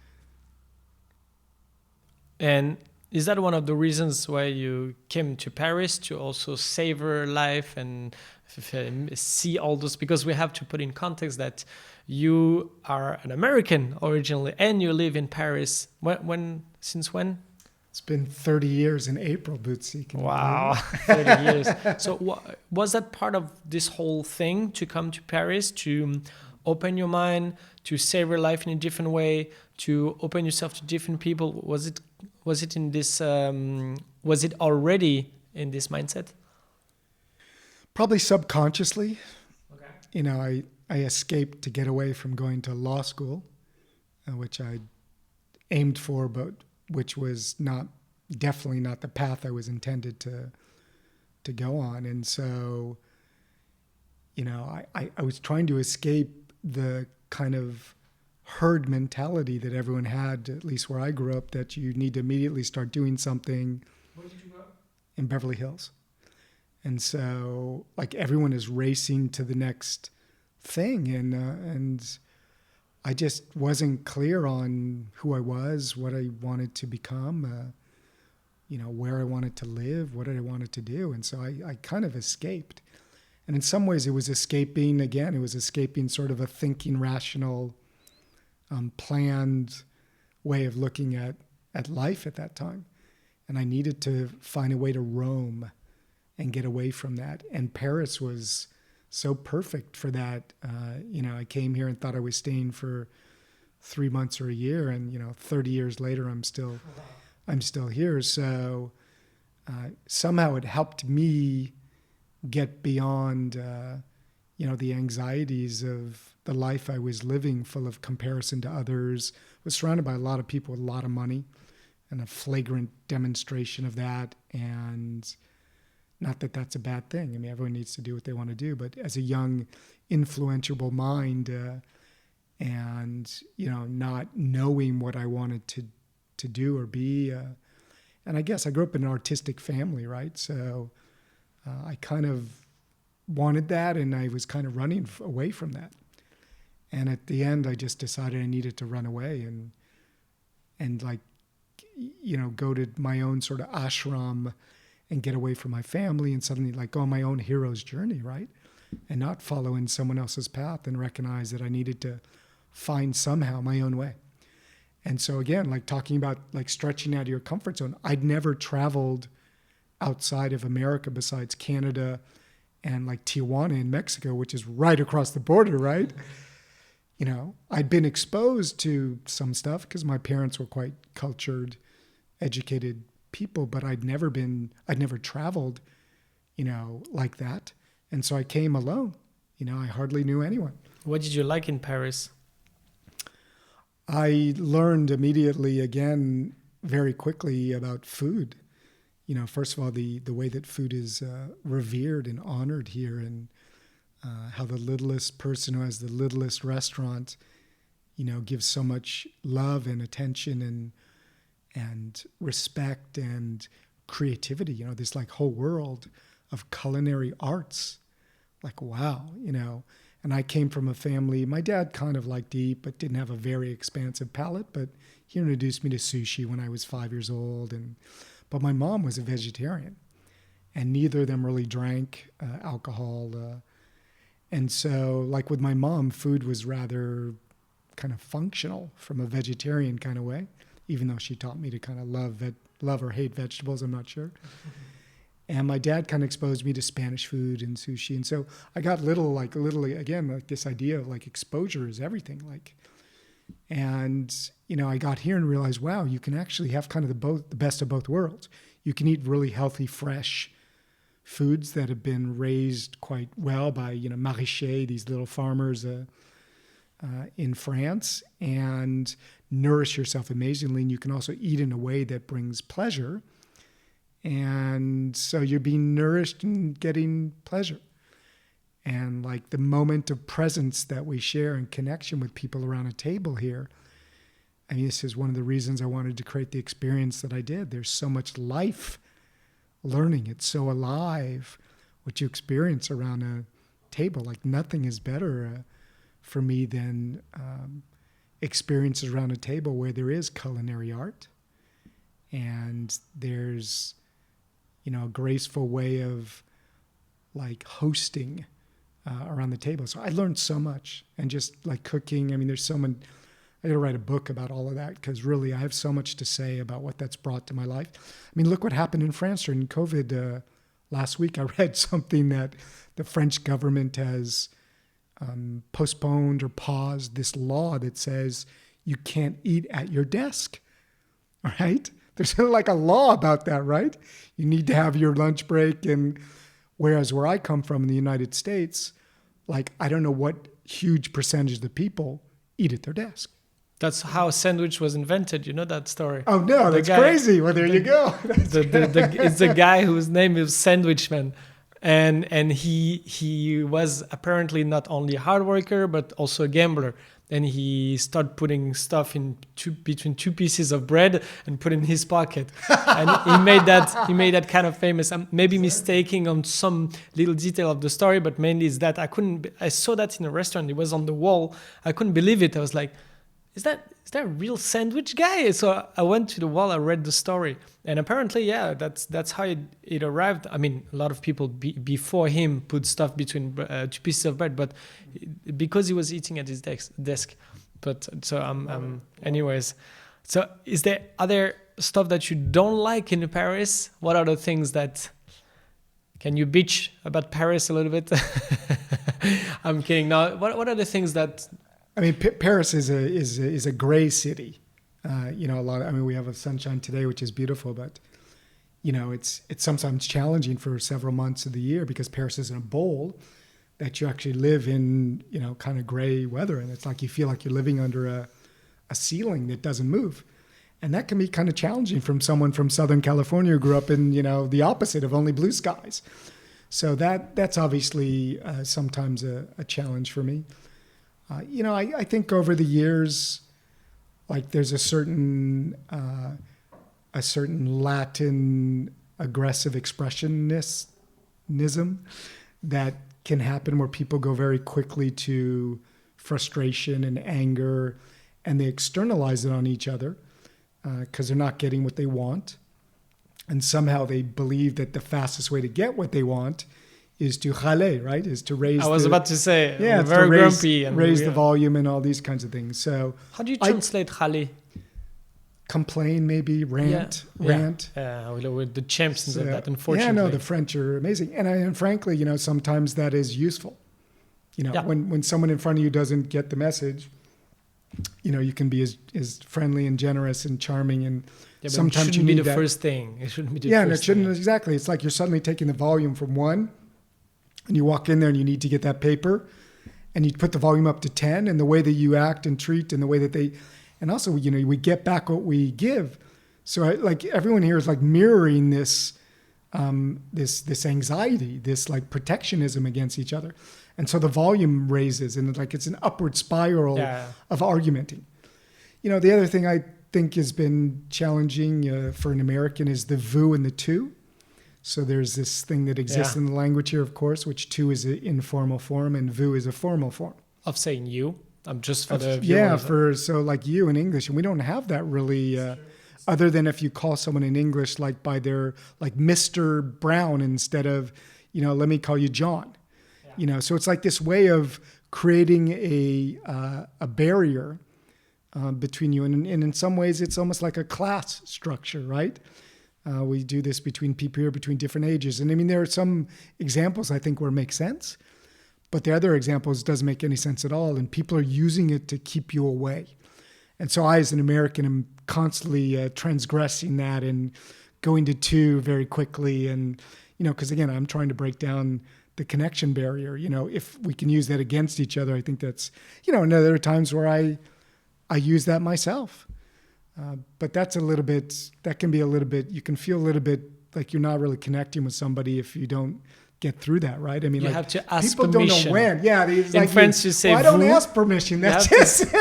And is that one of the reasons why you came to Paris, to also savor life and see all those? Because we have to put in context that you are an American originally and you live in Paris. Since when? It's been 30 years in April, Bootsy. Wow, 30 years. So was that part of this whole thing, to come to Paris, to open your mind, to savor life in a different way, to open yourself to different people? Was it in this? Was it already in this mindset? Probably subconsciously. Okay. I escaped to get away from going to law school, which I aimed for, but which was definitely not the path I was intended to go on. And so, I was trying to escape the kind of herd mentality that everyone had, at least where I grew up, that you need to immediately start doing something. Where did you grow up? In Beverly Hills. And so like everyone is racing to the next thing. And I just wasn't clear on who I was, what I wanted to become, where I wanted to live, what I wanted to do. And so I kind of escaped. And in some ways it was escaping sort of a thinking, rational, planned way of looking at life at that time. And I needed to find a way to roam and get away from that. And Paris was so perfect for that. I came here and thought I was staying for 3 months or a year, and 30 years later, I'm still here. So somehow it helped me get beyond, the anxieties of the life I was living, full of comparison to others. I was surrounded by a lot of people with a lot of money, and a flagrant demonstration of that. And not that that's a bad thing. I mean, everyone needs to do what they want to do. But as a young, influential mind, and not knowing what I wanted to do or be, and I guess I grew up in an artistic family, right? So I kind of wanted that, and I was kind of running away from that. And at the end, I just decided I needed to run away and go to my own sort of ashram and get away from my family and suddenly go on my own hero's journey, right? And not follow in someone else's path, and recognize that I needed to find somehow my own way. And so again, talking about stretching out of your comfort zone, I'd never traveled outside of America besides Canada and Tijuana in Mexico, which is right across the border, right? I'd been exposed to some stuff because my parents were quite cultured, educated people, but I'd never traveled, like that. And so I came alone. I hardly knew anyone. What did you like in Paris? I learned immediately, again, very quickly about food. First of all, the way that food is revered and honored here, and how the littlest person who has the littlest restaurant, gives so much love and attention and respect and creativity. This whole world of culinary arts. Wow, And I came from a family, my dad kind of liked to eat, but didn't have a very expansive palate. But he introduced me to sushi when I was 5 years old. But my mom was a vegetarian, and neither of them really drank alcohol. And so with my mom, food was rather kind of functional from a vegetarian kind of way, even though she taught me to kind of love or hate vegetables, I'm not sure. And my dad kind of exposed me to Spanish food and sushi. And so I got again, this idea of exposure is everything. And, I got here and realized, wow, you can actually have kind of the best of both worlds. You can eat really healthy, fresh foods that have been raised quite well by, maraîchers, these little farmers in France, and nourish yourself amazingly. And you can also eat in a way that brings pleasure. And so you're being nourished and getting pleasure. And the moment of presence that we share and connection with people around a table here, I mean, this is one of the reasons I wanted to create the experience that I did. There's so much life learning. It's so alive what you experience around a table. Nothing is better for me than experiences around a table where there is culinary art and there's a graceful way of hosting around the table. So I learned so much, and just cooking. I mean, I got to write a book about all of that, because really I have so much to say about what that's brought to my life. I mean, look what happened in France during COVID. Last week I read something that the French government has postponed or paused this law that says you can't eat at your desk, right? There's a law about that, right? You need to have your lunch break. And whereas where I come from in the United States, I don't know what huge percentage of the people eat at their desk. That's how sandwich was invented. You know that story? Oh, no, that's crazy. Well, there you go. It's the guy whose name is Sandwichman. And he was apparently not only a hard worker, but also a gambler. and he started putting stuff in between two pieces of bread and put in his pocket. And he made that kind of famous. I'm maybe mistaking on some little detail of the story, but mainly is that I saw that in a restaurant. It was on the wall. I couldn't believe it. I was like, is that a real sandwich guy? So I went to the wall, I read the story, and apparently, yeah, that's how it arrived. I mean, a lot of people before him put stuff between two pieces of bread, but because he was eating at his desk. But so anyways. So is there other stuff that you don't like in Paris? What are the things that... Can you bitch about Paris a little bit? I'm kidding. No, what are the things that... I mean, Paris is a gray city. We have a sunshine today, which is beautiful, but it's sometimes challenging for several months of the year because Paris is in a bowl that you actually live in, kind of gray weather, and it's like you feel like you're living under a ceiling that doesn't move, and that can be kind of challenging from someone from Southern California who grew up in the opposite of only blue skies. So that's obviously sometimes a challenge for me. I think over the years, like there's a certain Latin aggressive expressionism that can happen where people go very quickly to frustration and anger, and they externalize it on each other because they're not getting what they want. And somehow they believe that the fastest way to get what they want is to râler, right? Is to raise. I was about to say, yeah, very grumpy and raise the volume and all these kinds of things. So, how do you translate râler? Complain, maybe rant. Yeah, with the champions of that. Unfortunately, yeah, no, the French are amazing, and frankly, sometimes that is useful. When someone in front of you doesn't get the message, you can be as friendly and generous and charming and. Yeah, sometimes it shouldn't be the first thing. It shouldn't be the first thing. Yeah, and it shouldn't, exactly. It's like you're suddenly taking the volume from 1, and you walk in there and you need to get that paper, and you put the volume up to 10, and the way that you act and treat and the way that they, and also, we get back what we give. So everyone here is like mirroring this anxiety, this like protectionism against each other. And so the volume raises, and it's an upward spiral of argumenting. The other thing I think has been challenging for an American is the vous and the tu. So there's this thing that exists in the language here, of course, which tu is an informal form and vous is a formal form. Of saying you. I'm just for the viewers. So like you in English, and we don't have that really, other than if you call someone in English like by their like Mr. Brown instead of, let me call you John. Yeah. So it's like this way of creating a barrier between you. And in some ways, it's almost like a class structure, right? We do this between people here, between different ages. And I mean, there are some examples, I think, where it makes sense. But the other examples doesn't make any sense at all. And people are using it to keep you away. And so I, as an American, am constantly transgressing that and going to tu very quickly. And, because again, I'm trying to break down the connection barrier. If we can use that against each other, I think that's, and there are times where I use that myself. But that can be a little bit, you can feel a little bit like you're not really connecting with somebody if you don't get through that, right? I mean, you have to ask people permission. Don't know when. Yeah. In French, you say I don't ask permission. That's just...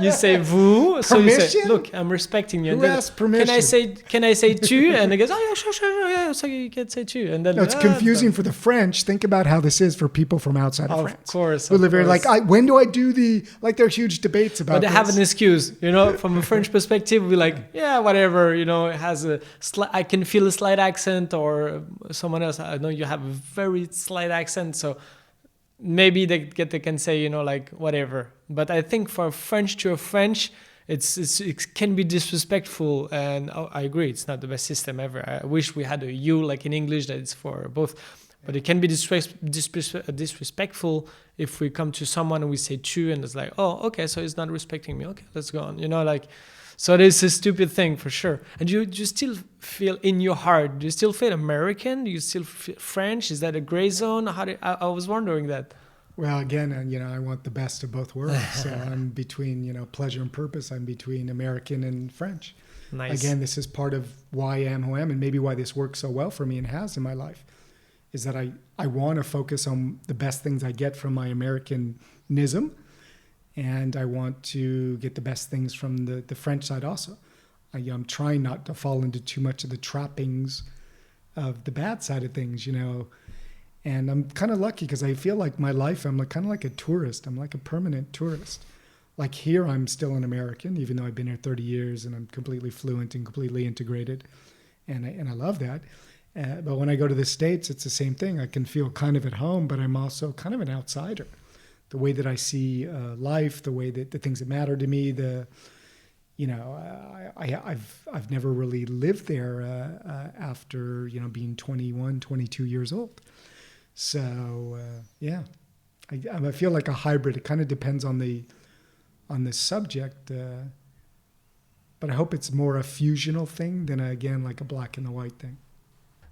You say vous. So you say, look, I'm respecting you. Who asks permission? Can I say tu? And he goes, oh, yeah, sure, yeah. So you can say tu. And then it's confusing for the French. Think about how this is for people from outside of France. Of course. Who live here like, when do I do there are huge debates about this. But they have an excuse, from a French perspective, we're like, yeah, whatever, it has I can feel a slight accent, or someone else, I know you have a very slight accent, so maybe they can say, whatever. But I think for French to a French, it can be disrespectful, and I agree, it's not the best system ever. I wish we had a you like in English that it's for both. But it can be disrespectful if we come to someone and we say tu, and it's like, oh, okay, so he's not respecting me. Okay, let's go on. So it's a stupid thing for sure. And you still feel in your heart, do you still feel American? Do you still feel French? Is that a gray zone? I was wondering that. Well, again, I want the best of both worlds. So I'm between, pleasure and purpose. I'm between American and French. Nice. Again, this is part of why I am who I am, and maybe why this works so well for me and has in my life, is that I want to focus on the best things I get from my Americanism. And I want to get the best things from the French side also. I'm trying not to fall into too much of the trappings of the bad side of things, And I'm kind of lucky because I feel like my life, I'm kind of like a tourist. I'm like a permanent tourist. Like here, I'm still an American, even though I've been here 30 years and I'm completely fluent and completely integrated. And I love that. But when I go to the States, it's the same thing. I can feel kind of at home, but I'm also kind of an outsider. The way that I see life, the way that the things that matter to me, I've never really lived there after, being 21, 22 years old. So, I feel like a hybrid. It kind of depends on the subject, but I hope it's more a fusional thing than, again, like a black and the white thing.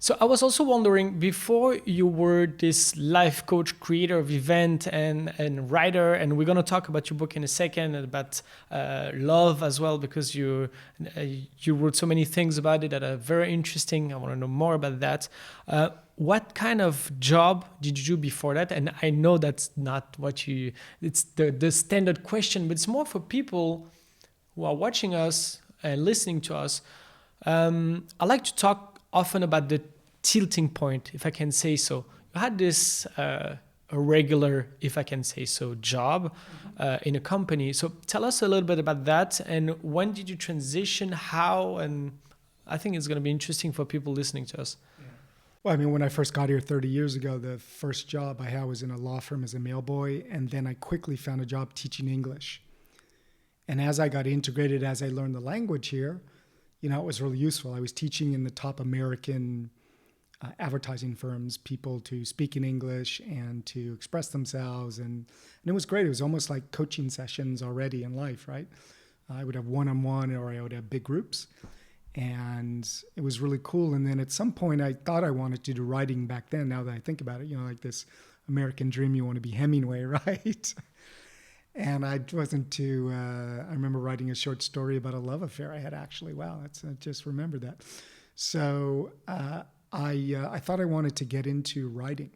So I was also wondering, before you were this life coach, creator of event and writer, and we're going to talk about your book in a second, about love as well, because you wrote so many things about it that are very interesting. I want to know more about that. What kind of job did you do before that? And I know that's not it's the standard question, but it's more for people who are watching us and listening to us. I like to talk often about the tilting point, if I can say so. You had this a regular, if I can say so, job in a company. So tell us a little bit about that, and when did you transition, how, and I think it's going to be interesting for people listening to us. Yeah. Well, I mean, when I first got here 30 years ago, the first job I had was in a law firm as a mailboy, and then I quickly found a job teaching English. And as I got integrated, as I learned the language here, it was really useful. I was teaching in the top American advertising firms people to speak in English and to express themselves. And it was great. It was almost like coaching sessions already in life, right? I would have one-on-one or I would have big groups. And it was really cool. And then at some point, I thought I wanted to do writing back then, now that I think about it, like this American dream, you want to be Hemingway, right? And I wasn't too, I remember writing a short story about a love affair I had actually. Wow, I just remembered that. So I thought I wanted to get into writing.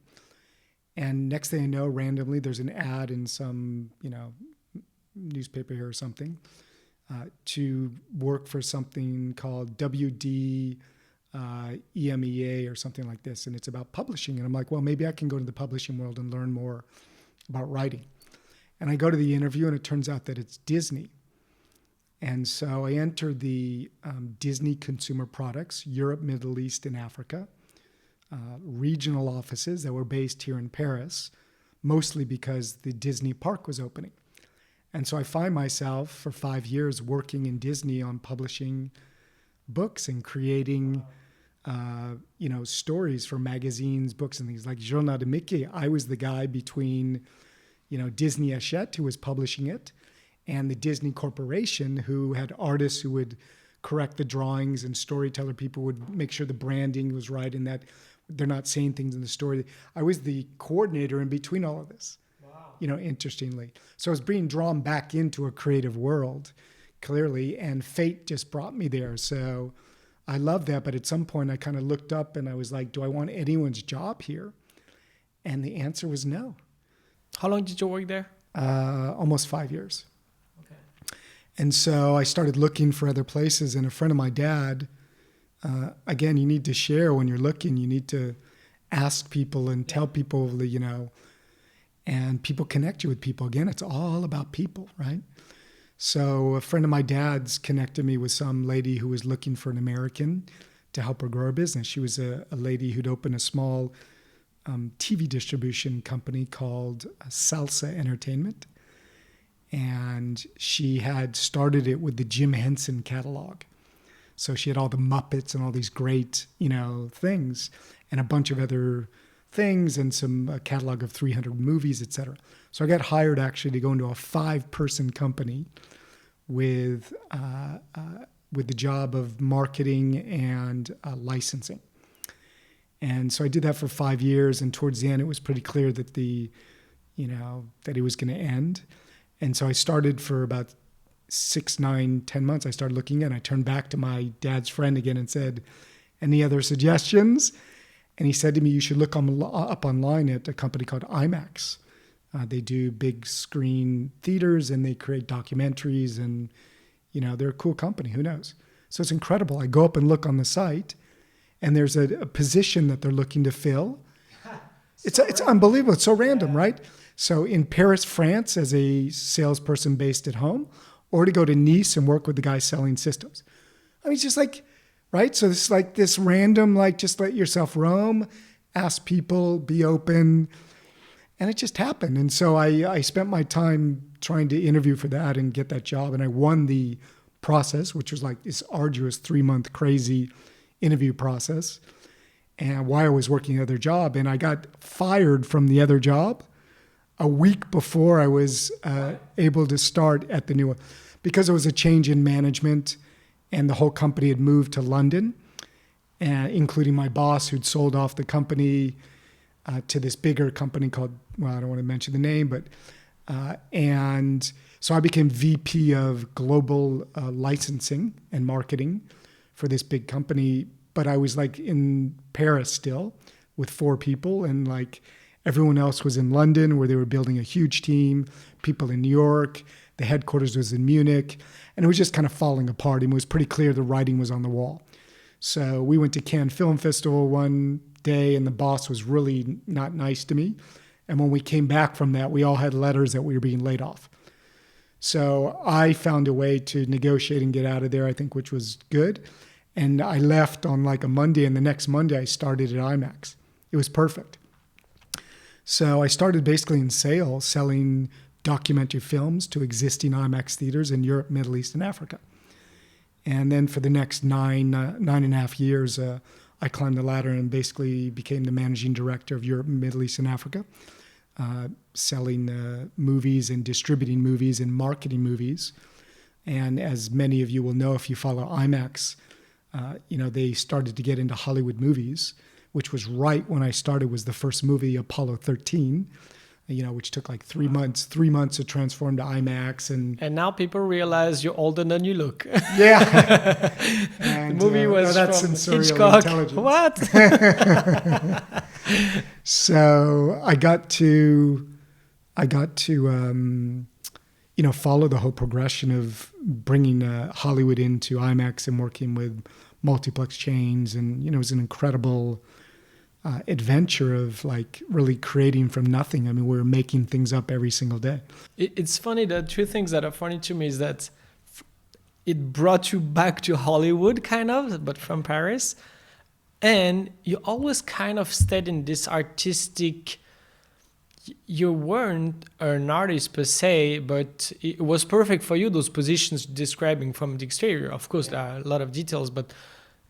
And next thing I know, randomly, there's an ad in some, newspaper here or something to work for something called WD EMEA or something like this. And it's about publishing. And I'm like, well, maybe I can go to the publishing world and learn more about writing. And I go to the interview, and it turns out that it's Disney. And so I entered the Disney Consumer Products, Europe, Middle East, and Africa, regional offices that were based here in Paris, mostly because the Disney park was opening. And so I find myself for 5 years working in Disney on publishing books and creating stories for magazines, books, and things like Journal de Mickey. I was the guy between Disney Hachette, who was publishing it, and the Disney Corporation, who had artists who would correct the drawings, and storyteller people would make sure the branding was right and that they're not saying things in the story. I was the coordinator in between all of this, wow. Interestingly. So I was being drawn back into a creative world, clearly, and fate just brought me there. So I love that, but at some point I kind of looked up and I was like, do I want anyone's job here? And the answer was no. How long did you work there? Almost 5 years. Okay. And so I started looking for other places. And a friend of my dad, again, you need to share when you're looking. You need to ask people and tell people, and people connect you with people. Again, it's all about people, right? So a friend of my dad's connected me with some lady who was looking for an American to help her grow her business. She was a lady who'd opened a small TV distribution company called Salsa Entertainment. And she had started it with the Jim Henson catalog. So she had all the Muppets and all these great, things and a bunch of other things and some catalog of 300 movies, etc. So I got hired actually to go into a 5-person company with the job of marketing and licensing. And so I did that for 5 years, and towards the end, it was pretty clear that that it was going to end. And so I started for about 6, 9, 10 months. I started looking, and I turned back to my dad's friend again and said, "Any other suggestions?" And he said to me, "You should look up online at a company called IMAX, They do big screen theaters and they create documentaries, and they're a cool company. Who knows? So it's incredible. I go up and look on the site, and there's a position that they're looking to fill. It's unbelievable. It's so random, right? So in Paris, France, as a salesperson based at home, or to go to Nice and work with the guy selling systems. I mean, it's just like, right? So it's like this random, like, just let yourself roam, ask people, be open. And it just happened. And so I spent my time trying to interview for that and get that job. And I won the process, which was like this arduous 3-month crazy interview process. And while I was working the other job, and I got fired from the other job a week before I was able to start at the new one, because it was a change in management and the whole company had moved to London, including my boss who'd sold off the company to this bigger company called, well, I don't want to mention the name, but, and so I became VP of global licensing and marketing for this big company. But I was like in Paris still with 4 people, and like everyone else was in London where they were building a huge team, people in New York, the headquarters was in Munich, and it was just kind of falling apart. And it was pretty clear the writing was on the wall. So we went to Cannes Film Festival one day, and the boss was really not nice to me. And when we came back from that, we all had letters that we were being laid off. So I found a way to negotiate and get out of there, I think, which was good. And I left on like a Monday, and the next Monday I started at IMAX. It was perfect. So I started basically in sales, selling documentary films to existing IMAX theaters in Europe, Middle East, and Africa. And then for the next nine and a half years, I climbed the ladder and basically became the managing director of Europe, Middle East, and Africa, selling movies and distributing movies and marketing movies. And as many of you will know if you follow IMAX, they started to get into Hollywood movies, which was right when I started, was the first movie, Apollo 13, which took like 3 months to transform to IMAX. And now people realize you're older than you look. Yeah. And, the movie was that's from Sensorial Hitchcock. Intelligence. What? So I got to follow the whole progression of bringing Hollywood into IMAX and working with multiplex chains. And, it was an incredible adventure of like really creating from nothing. I mean, we were making things up every single day. It's funny. The 2 things that are funny to me is that it brought you back to Hollywood, kind of, but from Paris. And you always kind of stayed in this artistic. You weren't an artist per se, but it was perfect for you, those positions describing from the exterior. Of course, there are a lot of details, but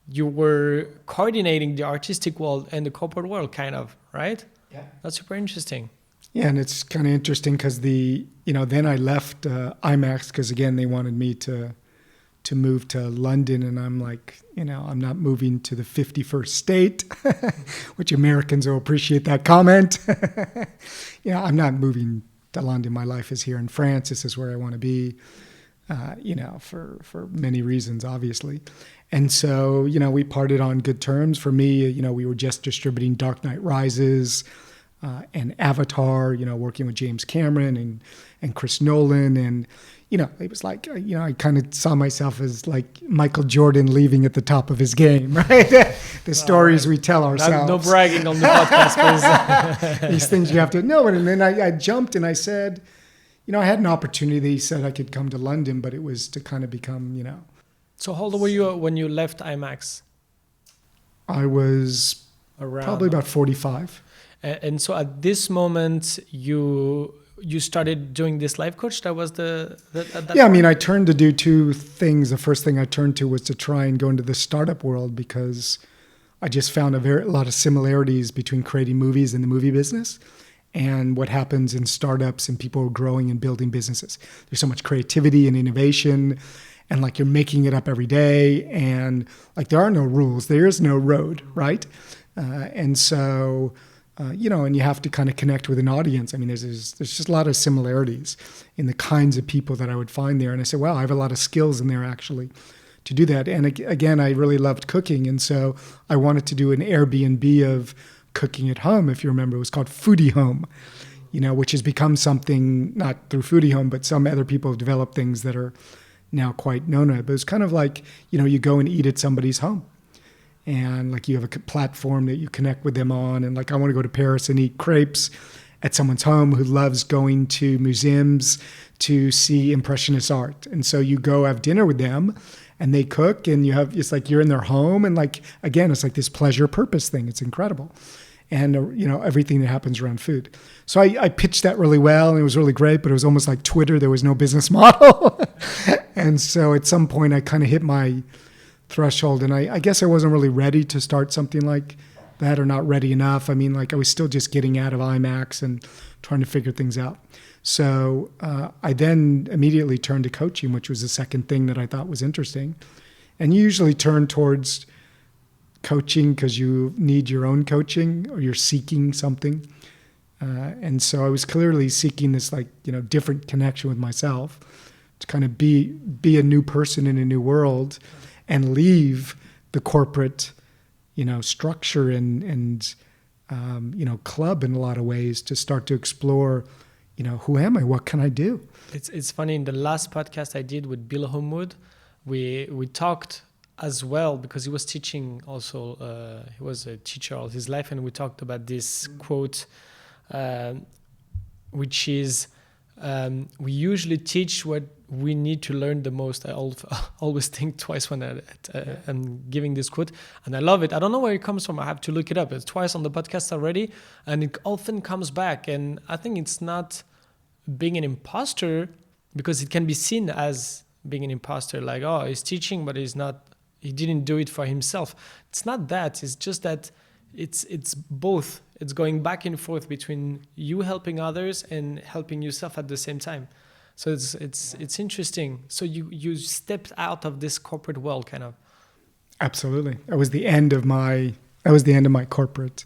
you were coordinating the artistic world and the corporate world, kind of, right? Yeah. That's super interesting. Yeah, and it's kind of interesting because then I left IMAX because, again, they wanted me to move to London, and I'm like, I'm not moving to the 51st state, which Americans will appreciate that comment. I'm not moving to London. My life is here in France. This is where I want to be, for many reasons, obviously. And so, we parted on good terms. For me, we were just distributing Dark Knight Rises and Avatar, working with James Cameron and Chris Nolan. And, it was like, I kind of saw myself as like Michael Jordan leaving at the top of his game, right? The stories we tell ourselves. No bragging on the podcast, please. These things you have to know. And then I jumped and I said, I had an opportunity. They said I could come to London, but it was to kind of become, So how old were you when you left IMAX? I was probably about 45. And so at this moment, you started doing this life coach. That was I turned to do 2 things. The first thing I turned to was to try and go into the startup world because I just found a lot of similarities between creating movies and the movie business and what happens in startups and people growing and building businesses. There's so much creativity and innovation, and like you're making it up every day, and like there are no rules, there is no road, right? And so, and you have to kind of connect with an audience. I mean, there's just a lot of similarities in the kinds of people that I would find there. And I said, wow, I have a lot of skills in there actually to do that. And again, I really loved cooking, and so I wanted to do an Airbnb of cooking at home. If you remember, it was called Foodie Home. which has become something, not through Foodie Home, but some other people have developed things that are now quite known. But it's kind of like, you go and eat at somebody's home. And like you have a platform that you connect with them on. And like I want to go to Paris and eat crepes at someone's home who loves going to museums to see Impressionist art. And so you go have dinner with them and they cook and it's like you're in their home. And like, again, it's like this pleasure purpose thing. It's incredible. And, everything that happens around food. So I pitched that really well and it was really great, but it was almost like Twitter. There was no business model. And so at some point I kind of hit my threshold and I guess I wasn't really ready to start something like that, or not ready enough. I mean, like I was still just getting out of IMAX and trying to figure things out. So I then immediately turned to coaching, which was the second thing that I thought was interesting. And you usually turn towards coaching because you need your own coaching or you're seeking something. And so I was clearly seeking this different connection with myself to kind of be a new person in a new world and leave the corporate, structure and club in a lot of ways to start to explore, who am I? What can I do? It's funny. In the last podcast I did with Bill Homewood, we talked as well because he was teaching also. He was a teacher all his life, and we talked about this quote, which is, we usually teach what we need to learn the most. I always think twice when I'm giving this quote, and I love it. I don't know where it comes from. I have to look it up. It's twice on the podcast already, and it often comes back. And I think it's not being an imposter, because it can be seen as being an imposter, like, oh, he's teaching, but he didn't do it for himself. It's not that. It's just that it's both. It's going back and forth between you helping others and helping yourself at the same time. So it's interesting. So you stepped out of this corporate world, kind of. Absolutely. That was the end of my corporate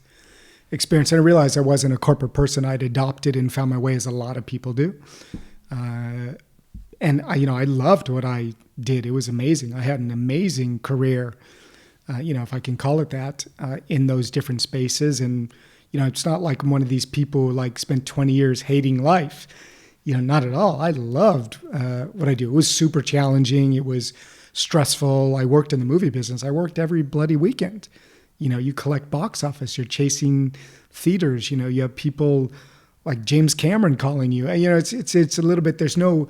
experience. And I realized I wasn't a corporate person. I'd adopted and found my way, as a lot of people do. And I loved what I did. It was amazing. I had an amazing career, if I can call it that, in those different spaces. And it's not like I'm one of these people who spent 20 years hating life. Not at all. I loved what I do. It was super challenging. It was stressful. I worked in the movie business. I worked every bloody weekend. You collect box office. You're chasing theaters. You have people like James Cameron calling you. It's a little bit. There's no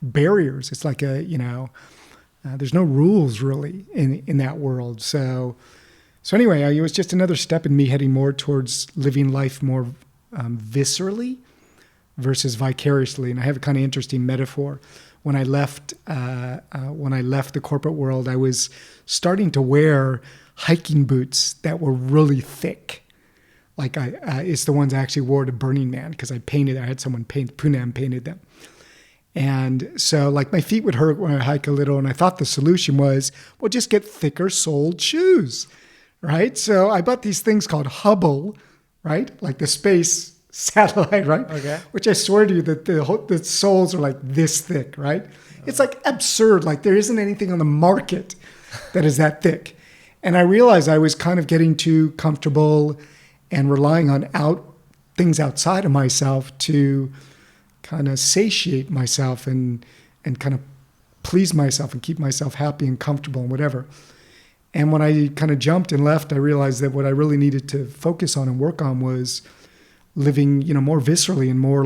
barriers. It's like there's no rules really in that world. So anyway, it was just another step in me heading more towards living life more viscerally versus vicariously. And I have a kind of interesting metaphor. When I left the corporate world, I was starting to wear hiking boots that were really thick. Like it's the ones I actually wore to Burning Man because I had someone Poonam painted them. And so my feet would hurt when I hike a little. And I thought the solution was, well, just get thicker soled shoes, right? So I bought these things called Hubble, right? Like the space satellite, right? Okay. Which I swear to you that the soles are this thick, right? It's absurd. There isn't anything on the market that is that thick. And I realized I was kind of getting too comfortable and relying on things outside of myself to kind of satiate myself and kind of please myself and keep myself happy and comfortable and whatever. And when I kind of jumped and left, I realized that what I really needed to focus on and work on was living, more viscerally and more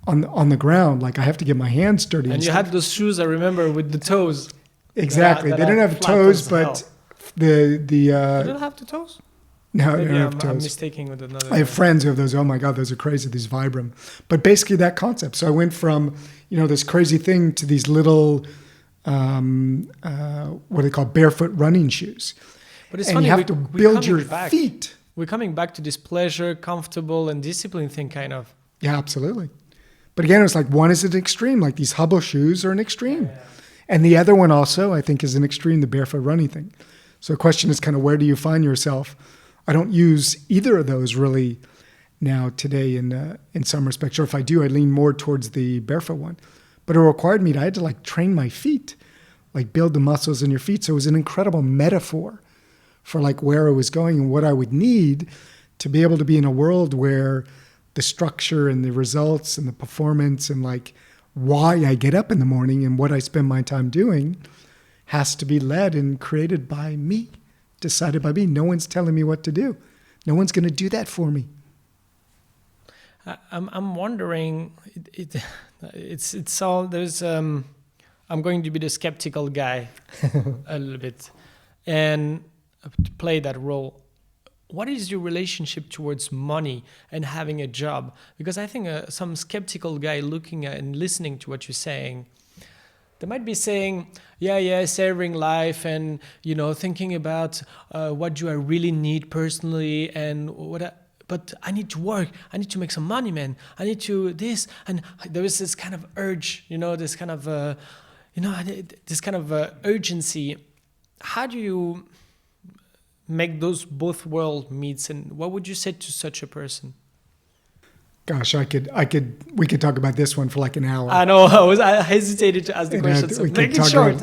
on the ground. I have to get my hands dirty. And you had those shoes, I remember, with the toes. Exactly. They didn't have toes, but they didn't have the toes? No, they don't have toes. I'm mistaking with another. I have friends who have those. Oh my God, those are crazy. These Vibram. But basically that concept. So I went from, this crazy thing to these little, what they call barefoot running shoes. But it's and funny. You have to build your feet. We're coming back to this pleasure, comfortable, and discipline thing, kind of. Yeah, absolutely. But again, it's one is an extreme. These Hubble shoes are an extreme. Yeah. And the other one also, I think, is an extreme, the barefoot running thing. So the question is kind of, where do you find yourself? I don't use either of those really now today in some respects. Or if I do, I lean more towards the barefoot one. But it required me I had to train my feet, build the muscles in your feet. So it was an incredible metaphor for where I was going and what I would need to be able to be in a world where the structure and the results and the performance and like why I get up in the morning and what I spend my time doing has to be led and created by me, decided by me. No one's telling me what to do. No one's going to do that for me. I'm wondering, it's all, there's, I'm going to be the skeptical guy a little bit and to play that role. What is your relationship towards money and having a job? Because I think some skeptical guy looking at and listening to what you're saying, they might be saying, yeah, savoring life and, thinking about what do I really need personally and but I need to work. I need to make some money, man. I need to this. And there is this kind of urge, this kind of, urgency. How do you make those both world meets, and what would you say to such a person? Gosh, we could talk about this one for like an hour. I know. I hesitated to ask the question, so make it short.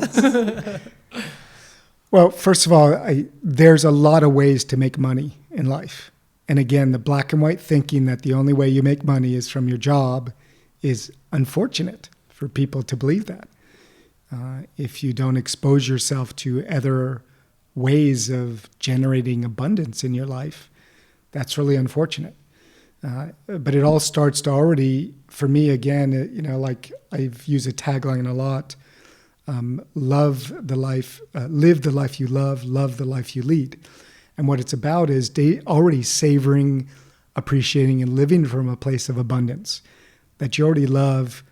Well, first of all, there's a lot of ways to make money in life. And again, the black and white thinking that the only way you make money is from your job is unfortunate for people to believe that. If you don't expose yourself to other ways of generating abundance in your life, that's really unfortunate. But it all starts to already, for me, again, like I've used a tagline a lot, live the life you love the life you lead. And what it's about is already savoring, appreciating, and living from a place of abundance, that you already love,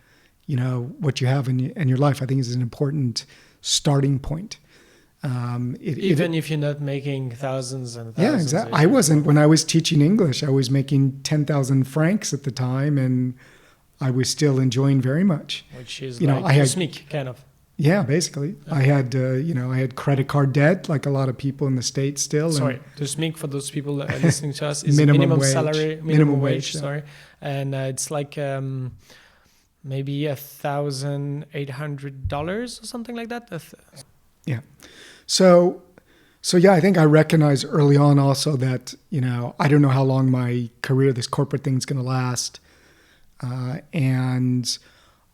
what you have in your life. I think is an important starting point. Even if you're not making thousands and thousands. Yeah, exactly. I wasn't, when I was teaching English, I was making 10,000 francs at the time, and I was still enjoying very much. Which is I had SMIC, kind of. Yeah, basically. Okay. I had credit card debt, like a lot of people in the States still. Sorry, the SMIC, for those people listening to us, is minimum salary, minimum wage, sorry. And it's like maybe $1,800 or something like that. Yeah. So yeah, I think I recognized early on also that, I don't know how long my career, this corporate thing's going to last. And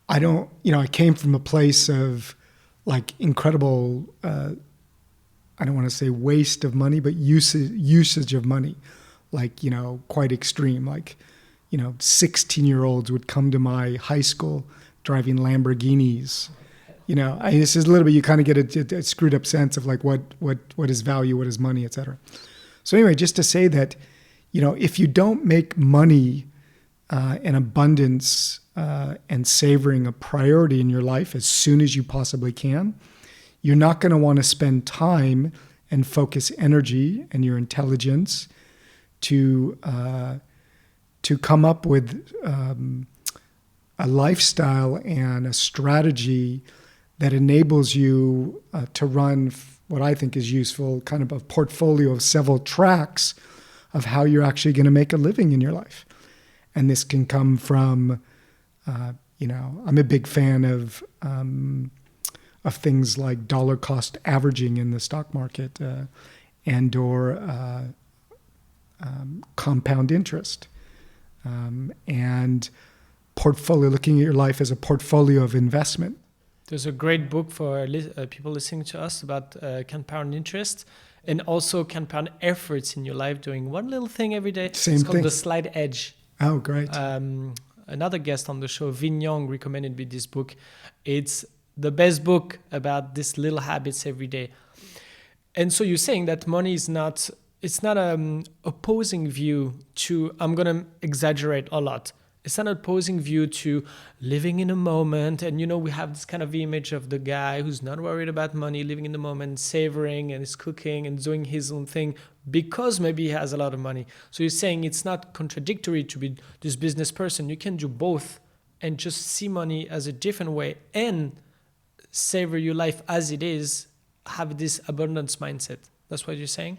I don't, I came from a place of like incredible, I don't want to say waste of money, but usage of money, like, quite extreme. Like, 16-year-olds would come to my high school driving Lamborghinis. This is a little bit, you kind of get a screwed up sense of like what is value, what is money, et cetera. So anyway, just to say that, if you don't make money and abundance and savoring a priority in your life as soon as you possibly can, you're not going to want to spend time and focus energy and your intelligence to come up with a lifestyle and a strategy that enables you to run what I think is useful, kind of a portfolio of several tracks of how you're actually going to make a living in your life. And this can come from, I'm a big fan of things like dollar cost averaging in the stock market and/or compound interest and portfolio, looking at your life as a portfolio of investment. There's a great book for people listening to us about compound interest and also compound efforts in your life, doing one little thing every day. It's called The Slight Edge. Oh, great. Another guest on the show, Vin Young, recommended me this book. It's the best book about these little habits every day. And so you're saying that money is not, it's not an opposing view to, I'm going to exaggerate a lot. It's not an opposing view to living in a moment. And, we have this kind of image of the guy who's not worried about money, living in the moment, savoring and is cooking and doing his own thing because maybe he has a lot of money. So you're saying it's not contradictory to be this business person. You can do both and just see money as a different way and savor your life as it is, have this abundance mindset. That's what you're saying?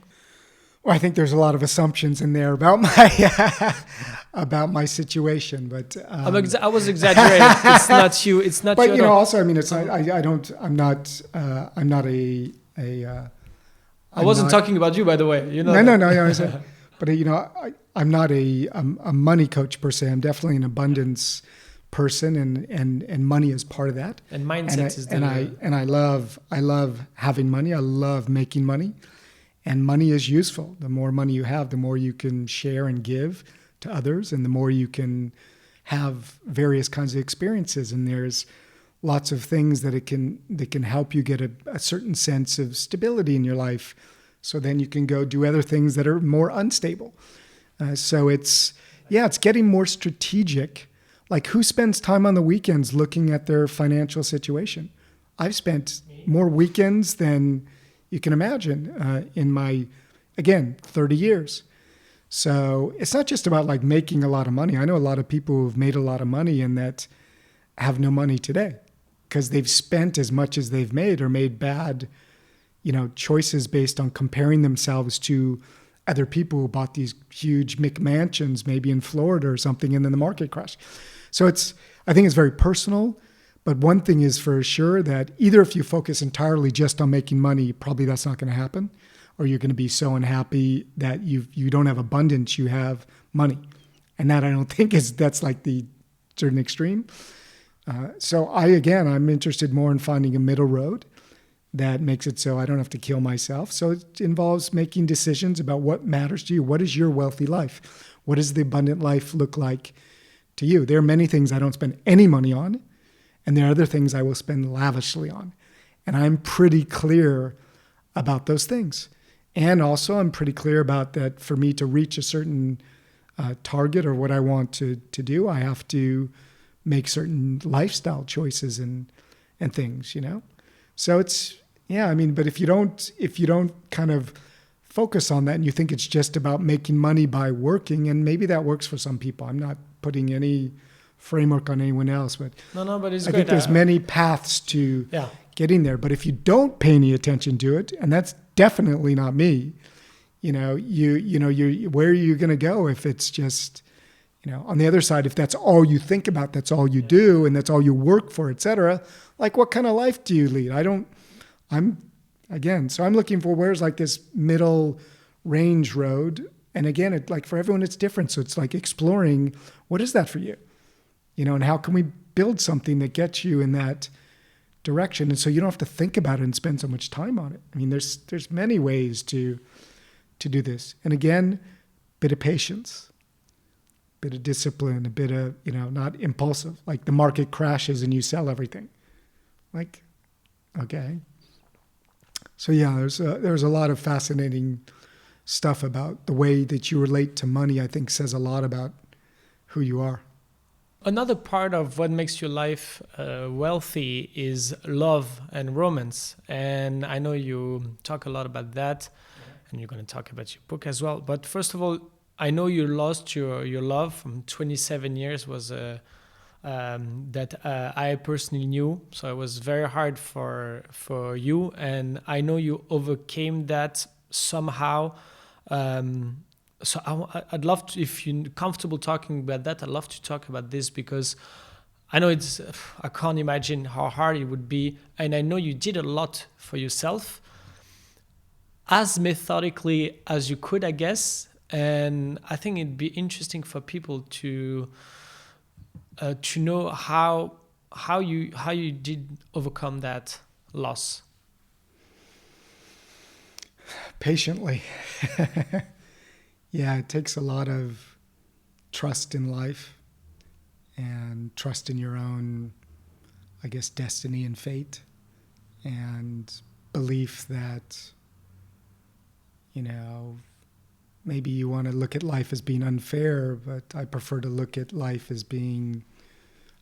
Well, I think there's a lot of assumptions in there about my situation, but I was exaggerating. It's not you. It's not. But you also, I mean, it's not. I'm not a. I wasn't talking about you, by the way. No. But I'm not a money coach per se. I'm definitely an abundance person, and money is part of that. And mindset is the... And I love having money. I love making money, and money is useful. The more money you have, the more you can share and give to others, and the more you can have various kinds of experiences. And there's lots of things that can help you get a certain sense of stability in your life. So then you can go do other things that are more unstable. So it's getting more strategic. Like, who spends time on the weekends looking at their financial situation? I've spent more weekends than you can imagine in my, again, 30 years. So it's not just about like making a lot of money. I know a lot of people who've made a lot of money and that have no money today because they've spent as much as they've made or made bad, choices based on comparing themselves to other people who bought these huge McMansions, maybe in Florida or something, and then the market crashed. So I think it's very personal, but one thing is for sure that either if you focus entirely just on making money, probably that's not going to happen, or you're going to be so unhappy that you don't have abundance, you have money. And that I don't think that's like the certain extreme. So I'm interested more in finding a middle road that makes it so I don't have to kill myself. So it involves making decisions about what matters to you. What is your wealthy life? What does the abundant life look like to you? There are many things I don't spend any money on, and there are other things I will spend lavishly on. And I'm pretty clear about those things. And also I'm pretty clear about that for me to reach a certain target or what I want to do, I have to make certain lifestyle choices and things, So but if you don't kind of focus on that and you think it's just about making money by working, and maybe that works for some people. I'm not putting any framework on anyone else, but but it's I great. think there's many paths to getting there. But if you don't pay any attention to it, and that's definitely not me, where are you going to go if it's just, on the other side, if that's all you think about, that's all you do, and that's all you work for, et cetera, like what kind of life do you lead? So I'm looking for where's like this middle range road. And again, for everyone, it's different. So it's like exploring, what is that for you? And how can we build something that gets you in that direction? And so you don't have to think about it and spend so much time on it. I mean, there's many ways to do this. And again, bit of patience, bit of discipline, a bit of, not impulsive, like the market crashes and you sell everything. Like, okay. So there's a lot of fascinating stuff about the way that you relate to money. I think says a lot about who you are. Another part of what makes your life wealthy is love and romance. And I know you talk a lot about that, and you're going to talk about your book as well. But first of all, I know you lost your love from 27 years was that I personally knew. So it was very hard for you. And I know you overcame that somehow. So I'd love to, if you're comfortable talking about that, I'd love to talk about this because I know I can't imagine how hard it would be. And I know you did a lot for yourself as methodically as you could, I guess. And I think it'd be interesting for people to know how you did overcome that loss. Patiently. It takes a lot of trust in life and trust in your own, I guess, destiny and fate, and belief that, maybe you want to look at life as being unfair, but I prefer to look at life as being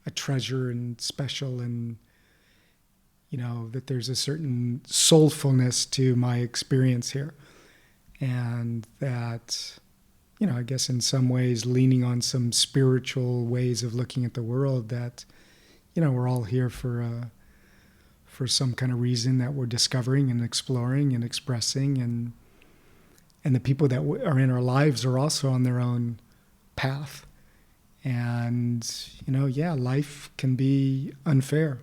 a treasure and special, and, that there's a certain soulfulness to my experience here. And that, I guess in some ways leaning on some spiritual ways of looking at the world, that, we're all here for some kind of reason that we're discovering and exploring and expressing, and the people that are in our lives are also on their own path. And, life can be unfair.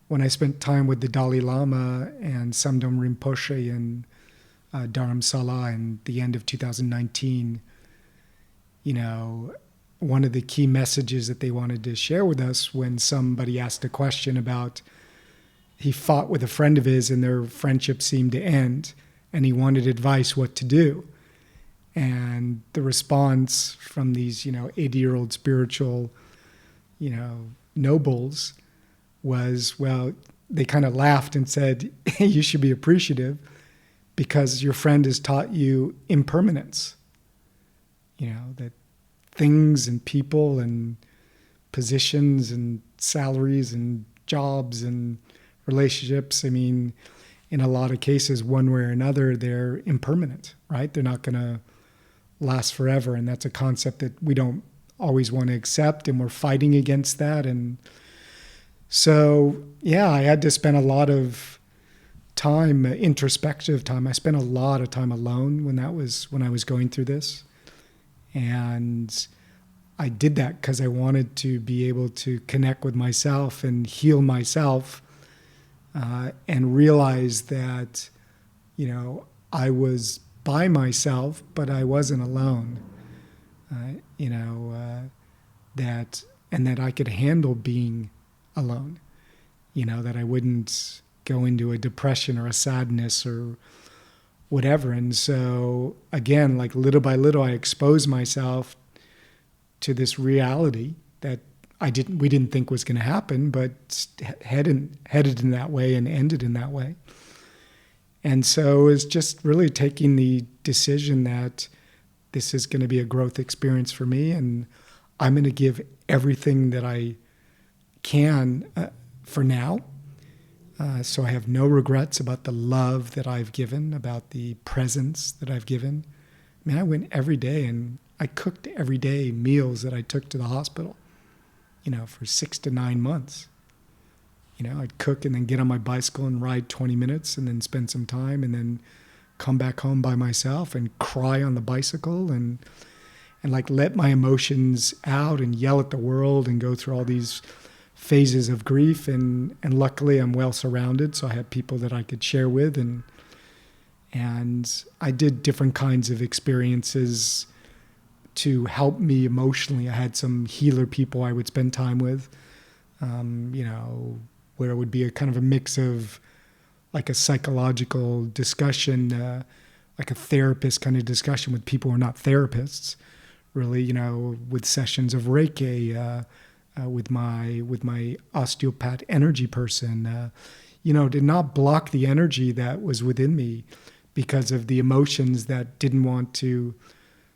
When I spent time with the Dalai Lama and Samdom Rinpoche in Dharamsala in the end of 2019, one of the key messages that they wanted to share with us when somebody asked a question about he fought with a friend of his and their friendship seemed to end and he wanted advice what to do. And the response from these, 80-year-old spiritual, nobles was, well, they kind of laughed and said, you should be appreciative because your friend has taught you impermanence. That things and people and positions and salaries and jobs and relationships, in a lot of cases, one way or another, they're impermanent, right? They're not going to last forever. And that's a concept that we don't always want to accept, and we're fighting against that. And so, I had to spend a lot of time, introspective time. I spent a lot of time alone when I was going through this. And I did that because I wanted to be able to connect with myself and heal myself, and realize that, I was by myself, but I wasn't alone. That I could handle being alone. That I wouldn't go into a depression or a sadness or whatever. And so again, like little by little, I exposed myself to this reality that we didn't think was going to happen, but headed in that way and ended in that way. And so it's just really taking the decision that this is going to be a growth experience for me, and I'm going to give everything that I can for now. So I have no regrets about the love that I've given, about the presence that I've given. I went every day and I cooked every day meals that I took to the hospital, for 6 to 9 months. I'd cook and then get on my bicycle and ride 20 minutes and then spend some time and then come back home by myself and cry on the bicycle and like let my emotions out and yell at the world and go through all these phases of grief. And luckily I'm well surrounded, so I had people that I could share with. And I did different kinds of experiences to help me emotionally. I had some healer people I would spend time with, where it would be a kind of a mix of like a psychological discussion, like a therapist kind of discussion with people who are not therapists, really, with sessions of Reiki, with my osteopath energy person, did not block the energy that was within me because of the emotions that didn't want to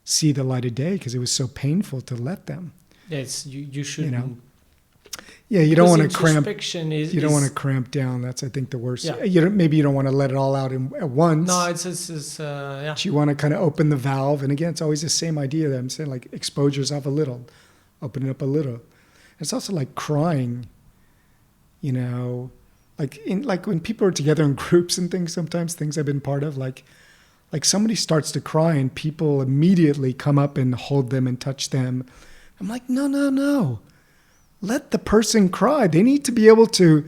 see the light of day because it was so painful to let them. Yes, you should. You don't want to cramp. You don't want to cramp down. That's, I think, the worst. Yeah. Maybe you don't want to let it all out at once. No, it's yeah. But you want to kind of open the valve, and again, it's always the same idea that I'm saying, like expose yourself a little, open it up a little. It's also like crying. Like when people are together in groups and things. Sometimes things I've been part of, like somebody starts to cry and people immediately come up and hold them and touch them. I'm like, no. Let the person cry. They need to be able to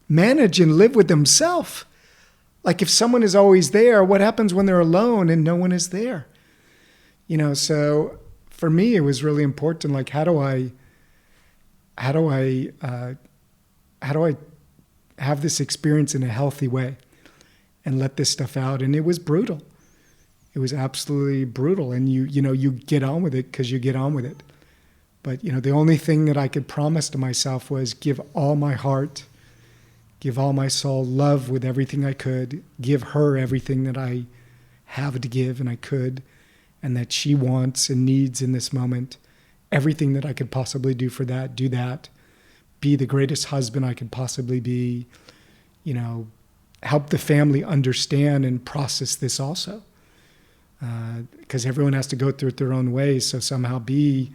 manage and live with themselves. Like if someone is always there, what happens when they're alone and no one is there? So for me, it was really important. Like, how do I have this experience in a healthy way and let this stuff out? And it was brutal. It was absolutely brutal. And you get on with it because you get on with it. But, the only thing that I could promise to myself was give all my heart, give all my soul, love with everything I could, give her everything that I have to give and I could, and that she wants and needs in this moment, everything that I could possibly do for that, do that, be the greatest husband I could possibly be, help the family understand and process this also. Because everyone has to go through it their own ways, so somehow be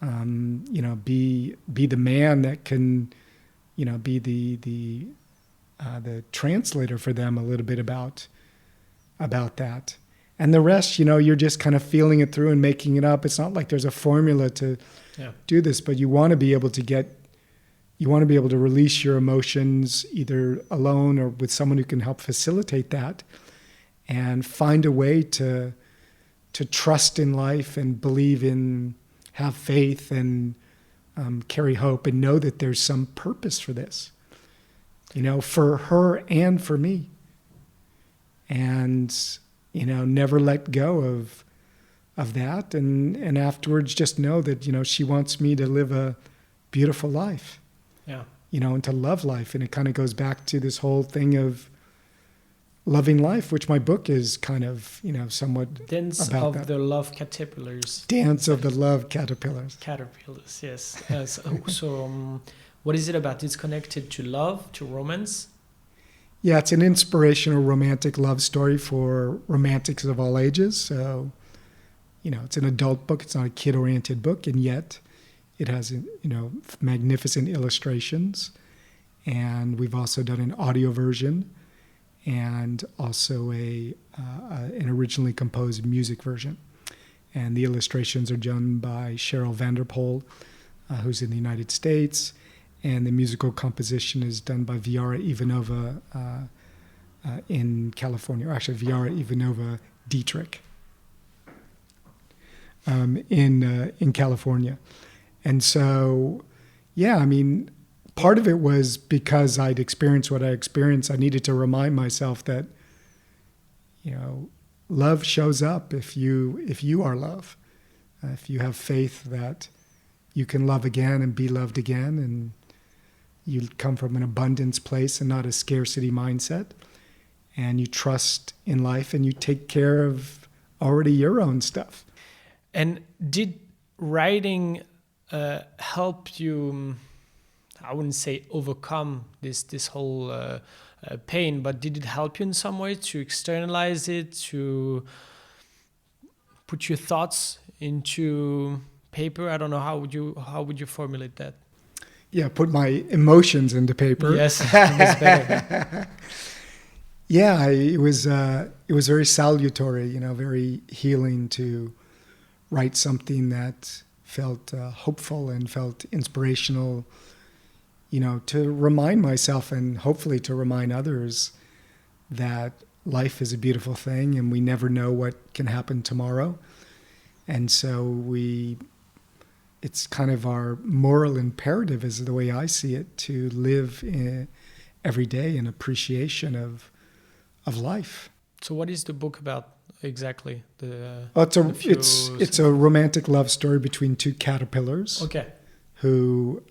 the man that can, be the translator for them a little bit about that. And the rest, you're just kind of feeling it through and making it up. It's not like there's a formula to do this, but you want to be able to release your emotions either alone or with someone who can help facilitate that. and find a way to trust in life and believe in, have faith and carry hope and know that there's some purpose for this, for her and for me. And, never let go of that. And afterwards just know that, she wants me to live a beautiful life. Yeah. And to love life. And it kind of goes back to this whole thing of loving life, which my book is kind of, somewhat Dance about of that. the Love Caterpillars. Dance of the Love Caterpillars. Caterpillars, yes. What is it about? It's connected to love, to romance? Yeah, it's an inspirational romantic love story for romantics of all ages. So, it's an adult book. It's not a kid-oriented book, and yet it has, magnificent illustrations. And we've also done an audio version and also an originally composed music version. And the illustrations are done by Cheryl Vanderpool, who's in the United States. And the musical composition is done by Viara Ivanova in California, or actually Viara Ivanova Dietrich in California. And so, part of it was because I'd experienced what I experienced. I needed to remind myself that, love shows up if you are love. If you have faith that you can love again and be loved again, and you come from an abundance place and not a scarcity mindset, and you trust in life and you take care of already your own stuff. And did writing help you, I wouldn't say overcome this whole pain, but did it help you in some way to externalize it, to put your thoughts into paper? I don't know, how would you formulate that? Yeah, put my emotions into paper. Yes, that's better. Yeah, it was very salutary, very healing to write something that felt hopeful and felt inspirational, to remind myself and hopefully to remind others that life is a beautiful thing and we never know what can happen tomorrow. And so it's kind of our moral imperative, is the way I see it, to live every day in appreciation of life. So what is the book about exactly? It's a romantic love story between two caterpillars. Okay. Who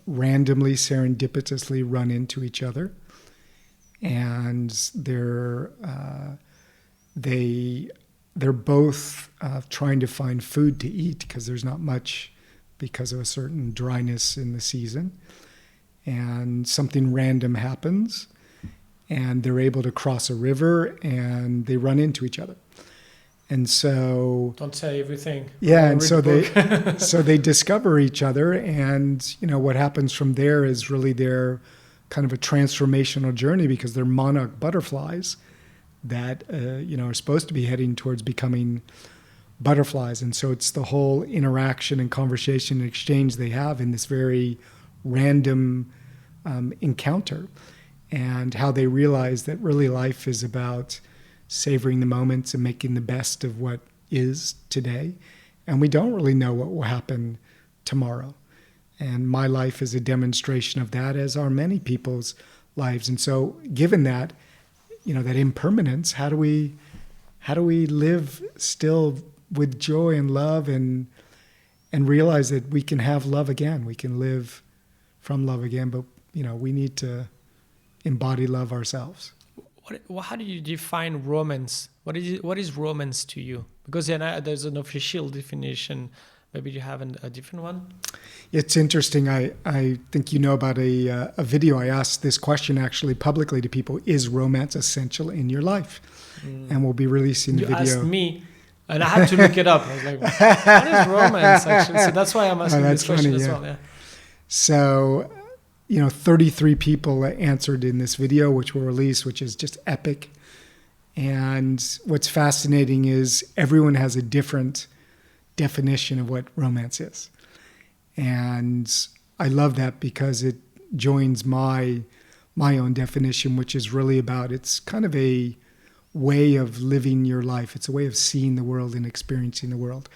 randomly, serendipitously run into each other, and they're both trying to find food to eat because there's not much, because of a certain dryness in the season, and something random happens, and they're able to cross a river, and they run into each other. And so, don't say everything. Yeah, and so they discover each other, and what happens from there is really their kind of a transformational journey, because they're monarch butterflies that are supposed to be heading towards becoming butterflies. And so it's the whole interaction and conversation and exchange they have in this very random encounter, and how they realize that really life is about savoring the moments and making the best of what is today. And we don't really know what will happen tomorrow. And my life is a demonstration of that, as are many people's lives. And so given that, that impermanence, how do we live still with joy and love, and realize that we can have love again. We can live from love again, but we need to embody love ourselves. How do you define romance? What is romance to you? Because there's an official definition. Maybe you have a different one? It's interesting. I think about a video. I asked this question actually publicly to people: is romance essential in your life? And we'll be releasing the video. You asked me, and I had to look it up. I was like, what is romance actually? So that's why I'm asking this question as well. Yeah. So, 33 people answered in this video, which will release, which is just epic. And what's fascinating is everyone has a different definition of what romance is. And I love that, because it joins my own definition, which is really about, it's kind of a way of living your life. It's a way of seeing the world and experiencing the world.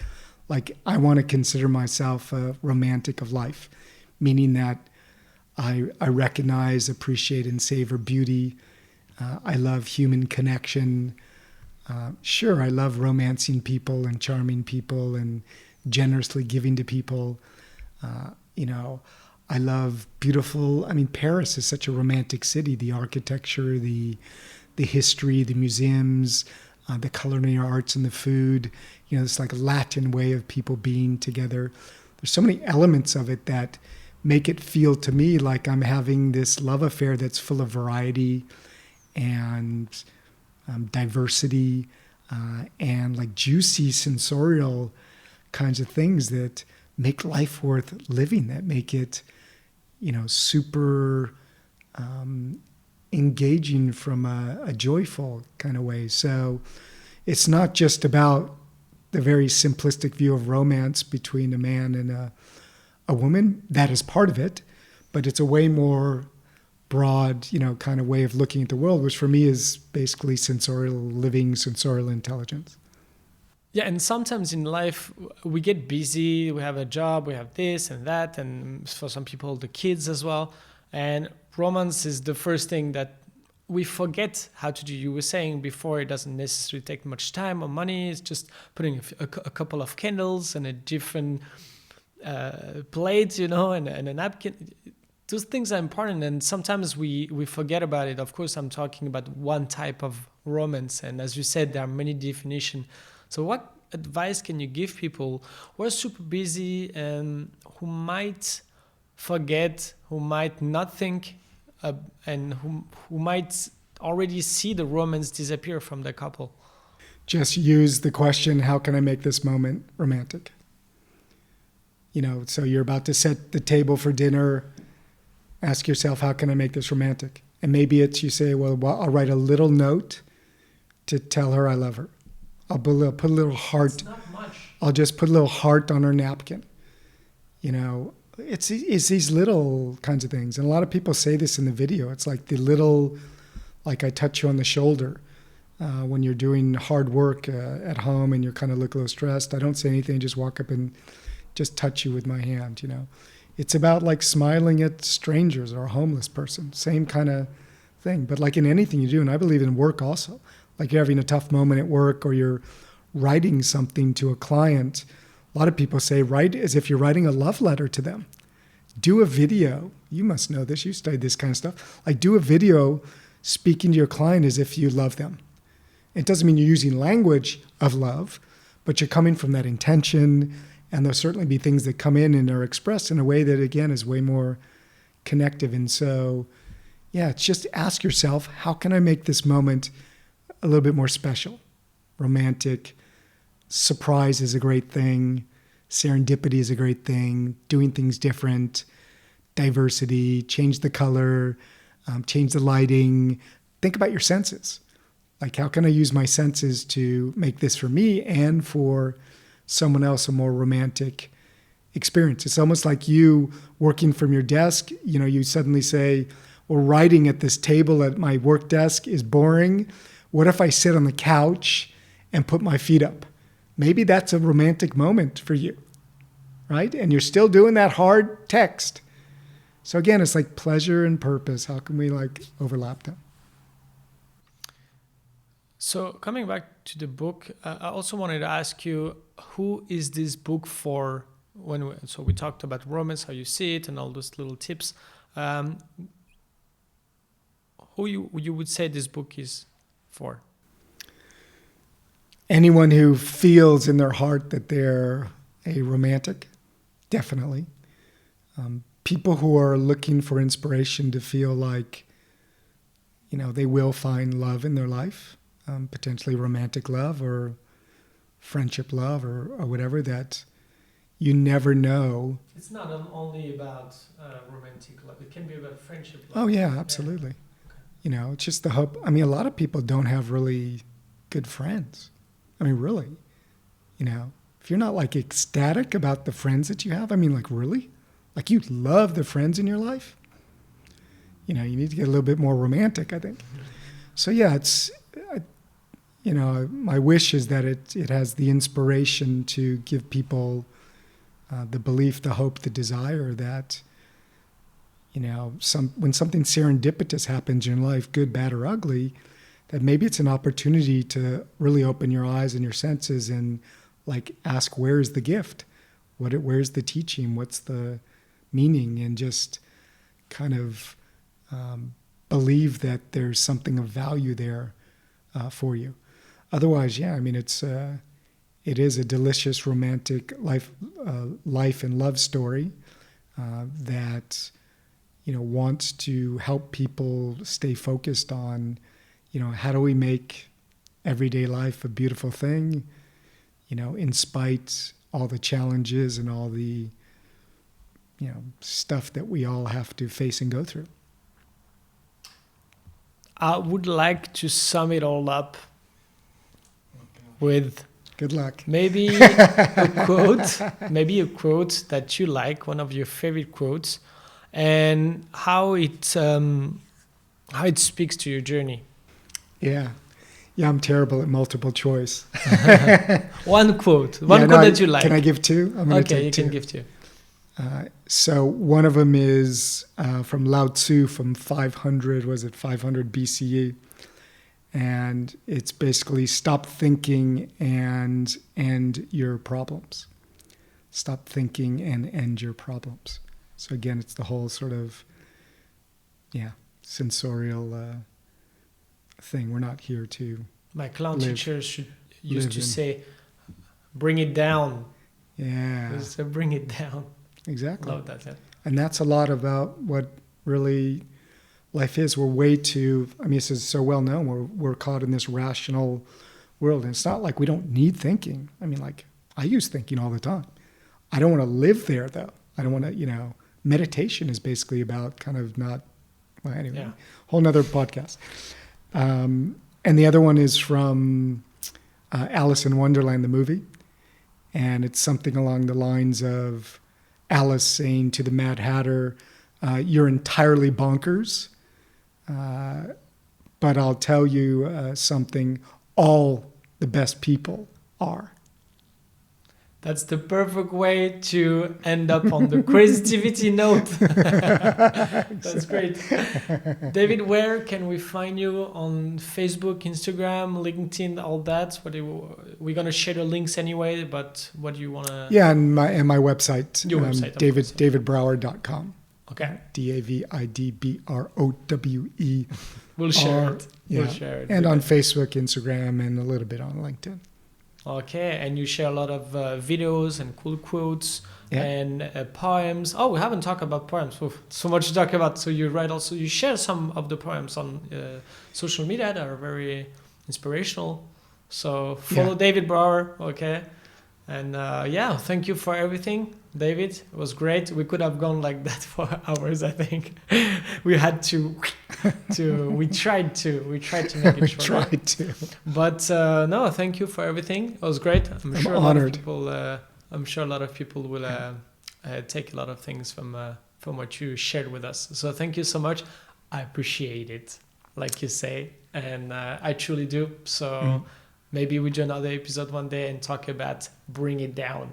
Like, I want to consider myself a romantic of life, meaning that I recognize, appreciate, and savor beauty. I love human connection. Sure, I love romancing people and charming people and generously giving to people. I love beautiful. I mean, Paris is such a romantic city. The architecture, the history, the museums, the culinary arts and the food. This like Latin way of people being together. There's so many elements of it that make it feel to me like I'm having this love affair that's full of variety and diversity and like juicy sensorial kinds of things that make life worth living, that make it, super engaging from a joyful kind of way. So it's not just about the very simplistic view of romance between a man and a woman. That is part of it, but it's a way more broad, kind of way of looking at the world, which for me is basically sensorial intelligence. Yeah, and sometimes in life we get busy, we have a job, we have this and that, and for some people the kids as well. And romance is the first thing that we forget how to do. You were saying before, it doesn't necessarily take much time or money. It's just putting a couple of candles and a different plate, and a napkin. Those things are important, and sometimes we forget about it. Of course, I'm talking about one type of romance, and as you said, there are many definitions. So what advice can you give people who are super busy and who might forget, who might not think, and who might already see the romance disappear from the couple? Just use the question, how can I make this moment romantic? So you're about to set the table for dinner. Ask yourself, how can I make this romantic? And maybe it's you say, well, I'll write a little note to tell her I love her. I'll put a little heart. It's not much. I'll just put a little heart on her napkin. It's these little kinds of things. And a lot of people say this in the video. It's like the little, like I touch you on the shoulder when you're doing hard work at home and you're kind of look a little stressed. I don't say anything, just walk up and just touch you with my hand, It's about like smiling at strangers or a homeless person. Same kind of thing. But like in anything you do, and I believe in work also, like you're having a tough moment at work or you're writing something to a client. A lot of people say, write as if you're writing a love letter to them. Do a video. You must know this. You studied this kind of stuff. Like do a video speaking to your client as if you love them. It doesn't mean you're using language of love, but you're coming from that intention. And there'll certainly be things that come in and are expressed in a way that, again, is way more connective. And so, yeah, it's just ask yourself, how can I make this moment a little bit more special? Romantic. Surprise is a great thing. Serendipity is a great thing. Doing things different. Diversity. Change the color. Change the lighting. Think about your senses. Like, how can I use my senses to make this for me and for someone else a more romantic experience? It's almost like you working from your desk. You suddenly say, well, writing at this table at my work desk is boring. What if I sit on the couch and put my feet up? Maybe that's a romantic moment for you, right? And you're still doing that hard text. So again, it's like pleasure and purpose. How can we like overlap them? So coming back to the book, I also wanted to ask you, who is this book for? So we talked about romance, how you see it, and all those little tips. Who you would say this book is for? Anyone who feels in their heart that they're a romantic, definitely. People who are looking for inspiration to feel like, they will find love in their life. Potentially romantic love or friendship love or whatever, that you never know. It's not only about romantic love. It can be about friendship love. Oh, yeah, absolutely. Yeah. Okay. It's just the hope. I mean, a lot of people don't have really good friends. I mean, really. If you're not like ecstatic about the friends that you have, I mean, like really? Like you love the friends in your life? You need to get a little bit more romantic, I think. So, yeah, my wish is that it has the inspiration to give people the belief, the hope, the desire that, when something serendipitous happens in life, good, bad, or ugly, that maybe it's an opportunity to really open your eyes and your senses and ask, where's the gift? Where's the teaching? What's the meaning? And just kind of believe that there's something of value there for you. Otherwise, it is a delicious romantic life and love story that wants to help people stay focused on, how do we make everyday life a beautiful thing, in spite all the challenges and all the stuff that we all have to face and go through. I would like to sum it all up with good luck. Maybe a quote that you like, one of your favorite quotes, and how it speaks to your journey. Yeah, I'm terrible at multiple choice. One quote that you like. Can I give two? Okay, you can give two. So one of them is from Lao Tzu from 500 BCE. And it's basically stop thinking and end your problems. Stop thinking and end your problems. So again, it's the whole sort of, sensorial thing. We're not here to My clown teacher used to say, bring it down. Yeah. So bring it down. Exactly. Love that. Yeah. And that's a lot about what really life is. We're way too, this is so well known, we're caught in this rational world. And it's not like we don't need thinking. I use thinking all the time. I don't want to live there though. I don't want to, meditation is basically about kind of not, whole nother podcast. And the other one is from Alice in Wonderland, the movie. And it's something along the lines of Alice saying to the Mad Hatter, you're entirely bonkers. But I'll tell you something, all the best people are. That's the perfect way to end up on the creativity note. That's great. David, where can we find you on Facebook, Instagram, LinkedIn, all that? We're going to share the links anyway, but what do you want to... Yeah, and my website, your website, davidbrower.com. Okay. DAVIDBROWE. We'll share it. Yeah. We'll share it. And on Facebook, Instagram, and a little bit on LinkedIn. Okay, and you share a lot of videos and cool quotes and poems. Oh, we haven't talked about poems. Oof, so much to talk about. So you write also, you share some of the poems on social media that are very inspirational. So follow David Brower, okay? And thank you for everything, David. It was great. We could have gone like that for hours, I think. We had to we tried to make it shorter. But no, thank you for everything. It was great. I'm sure honored. I'm sure a lot of people will take a lot of things from what you shared with us. So thank you so much. I appreciate it, like you say, and I truly do. So maybe we do another episode one day and talk about bring it down.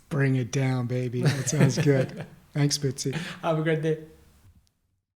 Bring it down, baby. That sounds good. Thanks, Bitsy. Have a great day.